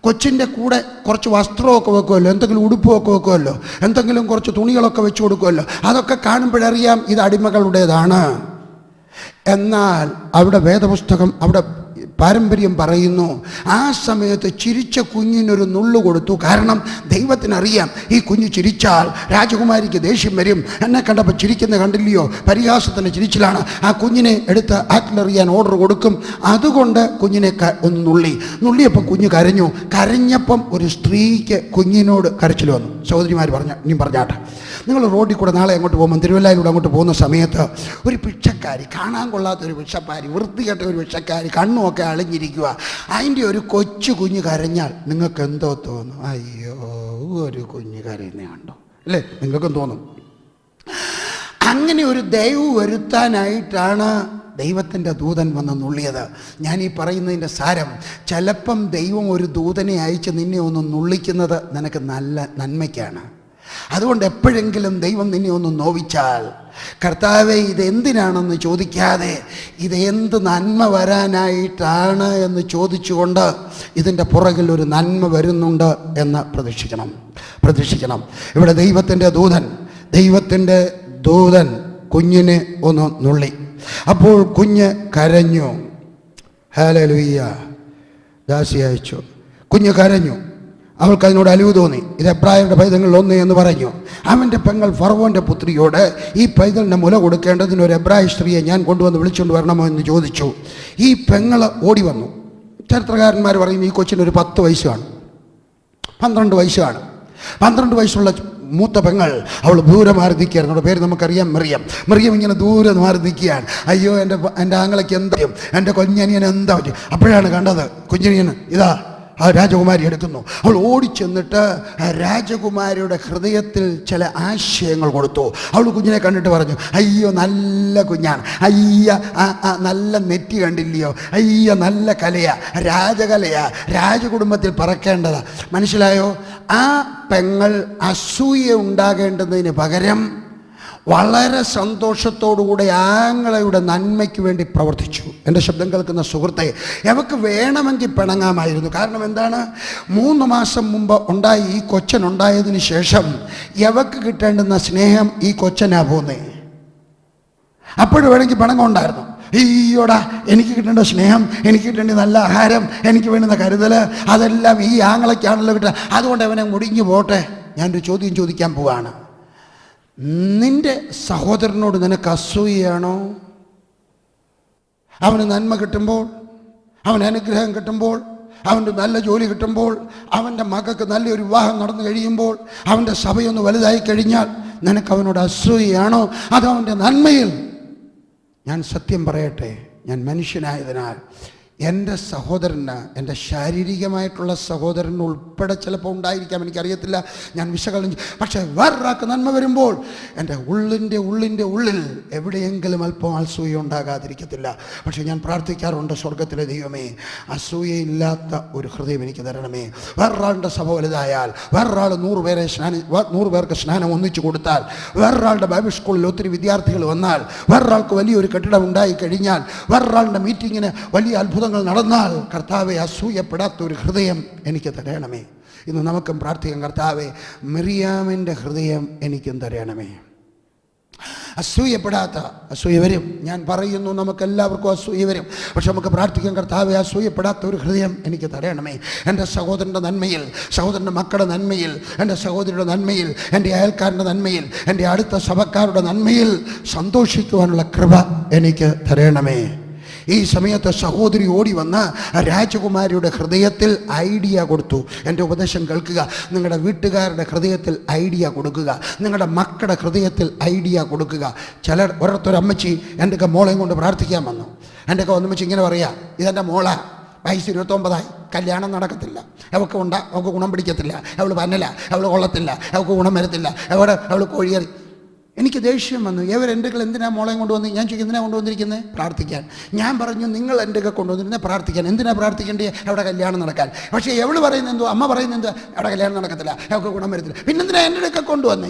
കൊച്ചിൻ്റെ കൂടെ കുറച്ച് വസ്ത്രമൊക്കെ വെക്കുമല്ലോ, എന്തെങ്കിലും ഉടുപ്പൊക്കെ വെക്കുമല്ലോ, എന്തെങ്കിലും കുറച്ച് തുണികളൊക്കെ വെച്ച് കൊടുക്കുമല്ലോ. അതൊക്കെ കാണുമ്പോഴറിയാം ഇത് അടിമകളുടേതാണ്. എന്നാൽ അവിടെ വേദപുസ്തകം, അവിടെ പാരമ്പര്യം പറയുന്നു, ആ സമയത്ത് ചിരിച്ച കുഞ്ഞിനൊരു നുള്ളു കൊടുത്തു. കാരണം ദൈവത്തിനറിയാം ഈ കുഞ്ഞ് ചിരിച്ചാൽ രാജകുമാരിക്ക് ദേഷ്യം വരും. എന്നെ കണ്ടപ്പോൾ ചിരിക്കുന്ന കണ്ടില്ലയോ, പരിഹാസത്തിൻ്റെ ചിരിച്ചിലാണ്. ആ കുഞ്ഞിനെ എടുത്ത് ആറ്റിലെറിയാൻ ഓർഡർ കൊടുക്കും. അതുകൊണ്ട് കുഞ്ഞിനെ ഒന്ന് നുള്ളിയപ്പോൾ കുഞ്ഞ് കരഞ്ഞു. കരഞ്ഞപ്പം ഒരു സ്ത്രീക്ക് കുഞ്ഞിനോട് കരച്ചിൽ വന്നു. സഹോദരിമാർ പറഞ്ഞാട്ടെ, നിങ്ങൾ റോഡിൽ കൂടെ നാളെ അങ്ങോട്ട് പോകുമ്പോൾ, തിരുവല്ലയിലൂടെ അങ്ങോട്ട് പോകുന്ന സമയത്ത് ഒരു ഭിക്ഷക്കാരി, കാണാൻ കൊള്ളാത്തൊരു ഭിക്ഷക്കാരി, വൃത്തികെട്ട ഒരു ഭിക്ഷക്കാരി, കണ്ണുമൊക്കെ അളിഞ്ഞിരിക്കുക, അതിൻ്റെ ഒരു കൊച്ചു കുഞ്ഞ് കരഞ്ഞാൽ നിങ്ങൾക്ക് എന്തോ തോന്നും? അയ്യോ, ഒരു കുഞ്ഞ് കരയുന്നതാണ്ടോ അല്ലേ? നിങ്ങൾക്കും തോന്നും. അങ്ങനെ ഒരു ദയവ് വരുത്താനായിട്ടാണ് ദൈവത്തിൻ്റെ ദൂതൻ വന്ന് നുള്ളിയത്. ഞാൻ ഈ പറയുന്നതിൻ്റെ സാരം, ചിലപ്പം ദൈവം ഒരു ദൂതനെ അയച്ച് നിന്നെ ഒന്ന് നുള്ളിക്കുന്നത് നിനക്ക് നല്ല നന്മയ്ക്കാണ്. അതുകൊണ്ട് എപ്പോഴെങ്കിലും ദൈവം നിന്നെ ഒന്ന് നോവിച്ചാൽ, കർത്താവേ ഇതെന്തിനാണെന്ന് ചോദിക്കാതെ ഇത് എന്ത് നന്മ വരാനായിട്ടാണ് എന്ന് ചോദിച്ചുകൊണ്ട് ഇതിൻ്റെ പുറകിൽ ഒരു നന്മ വരുന്നുണ്ട് എന്ന് പ്രതീക്ഷിക്കണം. ഇവിടെ ദൈവത്തിൻ്റെ ദൂതൻ കുഞ്ഞിനെ ഒന്ന് നുള്ളി. അപ്പോൾ കുഞ്ഞ് കരഞ്ഞു. ഹല്ലേലൂയ. ദാസി അയച്ചു. കുഞ്ഞ് കരഞ്ഞു. അവൾക്ക് അതിനോട് അലിവ് തോന്നി. ഇത് എബ്രായരുടെ പൈതങ്ങളിൽ ഒന്ന് എന്ന് പറഞ്ഞു. അവൻ്റെ പെങ്ങൾ ഫറവോൻ്റെ പുത്രിയോട് ഈ പൈതലിന് മുല കൊടുക്കേണ്ടതിന് ഒരു എബ്രായ സ്ത്രീയെ ഞാൻ കൊണ്ടുവന്ന് വിളിച്ചുകൊണ്ട് വരണമോ എന്ന് ചോദിച്ചു. ഈ പെങ്ങൾ ഓടി വന്നു. ചരിത്രകാരന്മാർ പറയുന്നു ഈ കൊച്ചിനൊരു 10 വയസ്സ് കാണും, 12 വയസ്സ് കാണും. 12 വയസ്സുള്ള മൂത്ത പെങ്ങൾ, അവൾ ദൂരെ മാറി നിൽക്കുകയായിരുന്നു. അവളുടെ പേര് നമുക്കറിയാം, മറിയം. മറിയം ഇങ്ങനെ ദൂരെ മാറി നിൽക്കുകയാണ്. അയ്യോ എൻ്റെ ആങ്ങളയ്ക്ക് എന്താ, എൻ്റെ കുഞ്ഞനിയന് എന്താ പറ്റും. അപ്പോഴാണ് കണ്ടത് കുഞ്ഞനിയന് ഇതാ ആ രാജകുമാരി എടുക്കുന്നു. അവൾ ഓടിച്ചെന്നിട്ട് രാജകുമാരിയുടെ ഹൃദയത്തിൽ ചില ആശയങ്ങൾ കൊടുത്തു. അവൾ കുഞ്ഞിനെ കണ്ടിട്ട് പറഞ്ഞു, അയ്യോ നല്ല കുഞ്ഞാണ്, അയ്യ നല്ല നെറ്റി കണ്ടില്ലയോ, അയ്യ നല്ല കലയാ, രാജകലയാ, രാജകുടുംബത്തിൽ പറക്കേണ്ടതാ. മനസ്സിലായോ? ആ പെങ്ങൾ അസൂയ ഉണ്ടാകേണ്ടതിന് പകരം വളരെ സന്തോഷത്തോടുകൂടെ ആങ്ങളയുടെ നന്മയ്ക്ക് വേണ്ടി പ്രവർത്തിച്ചു. എൻ്റെ ശബ്ദം കേൾക്കുന്ന സുഹൃത്തെ, അവൾക്ക് വേണമെങ്കിൽ പിണങ്ങാമായിരുന്നു. കാരണം എന്താണ്? 3 മാസം മുമ്പ് ഉണ്ടായി ഈ കൊച്ചനുണ്ടായതിന് ശേഷം അവൾക്ക് കിട്ടേണ്ടുന്ന സ്നേഹം ഈ കൊച്ചനാ പോന്നേ. അപ്പോഴും വേണമെങ്കിൽ പിണങ്ങുണ്ടായിരുന്നു. ഈയോടാ എനിക്ക് കിട്ടേണ്ട സ്നേഹം, എനിക്ക് കിട്ടേണ്ട നല്ല ആഹാരം, എനിക്ക് വേണ്ടുന്ന കരുതൽ, അതെല്ലാം ഈ ആങ്ങളയ്ക്കാണല്ലോ കിട്ടുക. അതുകൊണ്ട് അവനെ മുടിഞ്ഞു പോട്ടെ. ഞാനൊരു ചോദ്യം ചോദിക്കാൻ പോവാണ്. നിന്റെ സഹോദരനോട് നിനക്ക് അസൂയയാണോ? അവന് നന്മ കിട്ടുമ്പോൾ, അവന് അനുഗ്രഹം കിട്ടുമ്പോൾ, അവൻ്റെ നല്ല ജോലി കിട്ടുമ്പോൾ, അവൻ്റെ മകൾക്ക് നല്ലൊരു വിവാഹം നടന്നു കഴിയുമ്പോൾ, അവൻ്റെ സഭയൊന്ന് വലുതായി കഴിഞ്ഞാൽ നിനക്ക് അവനോട് അസൂയയാണോ? അതോ അവൻ്റെ നന്മയിൽ? ഞാൻ സത്യം പറയട്ടെ, ഞാൻ മനുഷ്യനായതിനാൽ എൻ്റെ സഹോദരന്, എൻ്റെ ശാരീരികമായിട്ടുള്ള സഹോദരന് ഉൾപ്പെടെ ചിലപ്പോൾ ഉണ്ടായിരിക്കാം, എനിക്കറിയത്തില്ല, ഞാൻ വിശകലനം. പക്ഷേ വേറൊരാൾക്ക് നന്മ വരുമ്പോൾ എൻ്റെ ഉള്ളിൻ്റെ ഉള്ളിൽ എവിടെയെങ്കിലും അല്പം അസൂയ ഉണ്ടാകാതിരിക്കത്തില്ല. പക്ഷേ ഞാൻ പ്രാർത്ഥിക്കാറുണ്ട്, സ്വർഗത്തിലെ ദൈവമേ, അസൂയയില്ലാത്ത ഒരു ഹൃദയം എനിക്ക് തരണമേ. വേറൊരാളുടെ സഭ വലുതായാൽ, വേറൊരാൾ 100 പേർക്ക് സ്നാനം ഒന്നിച്ചു കൊടുത്താൽ, വേറൊരാളുടെ ബൈബിൾ സ്കൂളിൽ ഒത്തിരി വിദ്യാർത്ഥികൾ വന്നാൽ, വേറൊരാൾക്ക് വലിയൊരു കെട്ടിടം ഉണ്ടായി കഴിഞ്ഞാൽ, വേറൊരാളുടെ മീറ്റിങ്ങിന് വലിയ അത്ഭുതങ്ങൾ നടന്നാൽ, കർത്താവെ അസൂയപ്പെടാത്ത ഒരു ഹൃദയം എനിക്ക് തരണമേ. ഇന്ന് നമുക്കും പ്രാർത്ഥിക്കാം, കർത്താവെ മിറിയാമിൻ്റെ ഹൃദയം എനിക്കും തരണമേ. അസൂയപ്പെടാത്ത, അസൂയ വരും, ഞാൻ പറയുന്നു, നമുക്കെല്ലാവർക്കും അസൂയ വരും. പക്ഷെ നമുക്ക് പ്രാർത്ഥിക്കാം, കർത്താവെ അസൂയപ്പെടാത്ത ഒരു ഹൃദയം എനിക്ക് തരണമേ. എൻ്റെ സഹോദരൻ്റെ നന്മയിൽ, സഹോദരൻ്റെ മക്കളുടെ നന്മയിൽ, എൻ്റെ സഹോദരിയുടെ നന്മയിൽ, എൻ്റെ അയൽക്കാരൻ്റെ നന്മയിൽ, എൻ്റെ അടുത്ത സഭക്കാരുടെ നന്മയിൽ സന്തോഷിക്കുവാനുള്ള കൃപ എനിക്ക് തരണമേ. ഈ സമയത്ത് സഹോദരി ഓടി വന്ന് രാജകുമാരിയുടെ ഹൃദയത്തിൽ ഐഡിയ കൊടുത്തു. എൻ്റെ ഉപദേശം കേൾക്കുക. നിങ്ങളുടെ വീട്ടുകാരുടെ ഹൃദയത്തിൽ ഐഡിയ കൊടുക്കുക, നിങ്ങളുടെ മക്കളുടെ ഹൃദയത്തിൽ ഐഡിയ കൊടുക്കുക. ഒരമ്മച്ചി എൻ്റെ മോളെയും കൊണ്ട് പ്രാർത്ഥിക്കാൻ വന്നു. എൻ്റെ ഒന്നമ്മച്ചി ഇങ്ങനെ പറയാ, ഇതെൻ്റെ മോളാ, വയസ്സ് 29, കല്യാണം നടക്കത്തില്ല, അവൾക്ക് ഗുണം പിടിക്കത്തില്ല, അവൾ പന്നല, അവൾ കൊള്ളത്തില്ല, അവൾക്ക് ഗുണം വരത്തില്ല, അവൾ കോഴിയറി. എനിക്ക് ദേഷ്യം വന്നു. എൻ്റെ എന്തിനാ മോളെയും കൊണ്ടുവന്ന്? ഞാൻ ചോദിക്കും, എന്തിനാ കൊണ്ടുവന്നിരിക്കുന്നത്? പ്രാർത്ഥിക്കാൻ. ഞാൻ പറഞ്ഞു, നിങ്ങൾ എൻ്റെ കൊണ്ടുവന്നിരുന്നത് പ്രാർത്ഥിക്കാൻ. എന്തിനാ പ്രാർത്ഥിക്കേണ്ടേ? അവിടെ കല്യാണം നടക്കാൻ. പക്ഷേ എവള് പറയുന്നത് എന്തോ, അമ്മ പറയുന്നത് എന്തോ, അവിടെ കല്യാണം നടക്കത്തില്ല, അവൾക്ക് ഗുണം വരത്തില്ല. പിന്നെന്തിനാ എൻ്റെ കൊണ്ടുവന്നേ?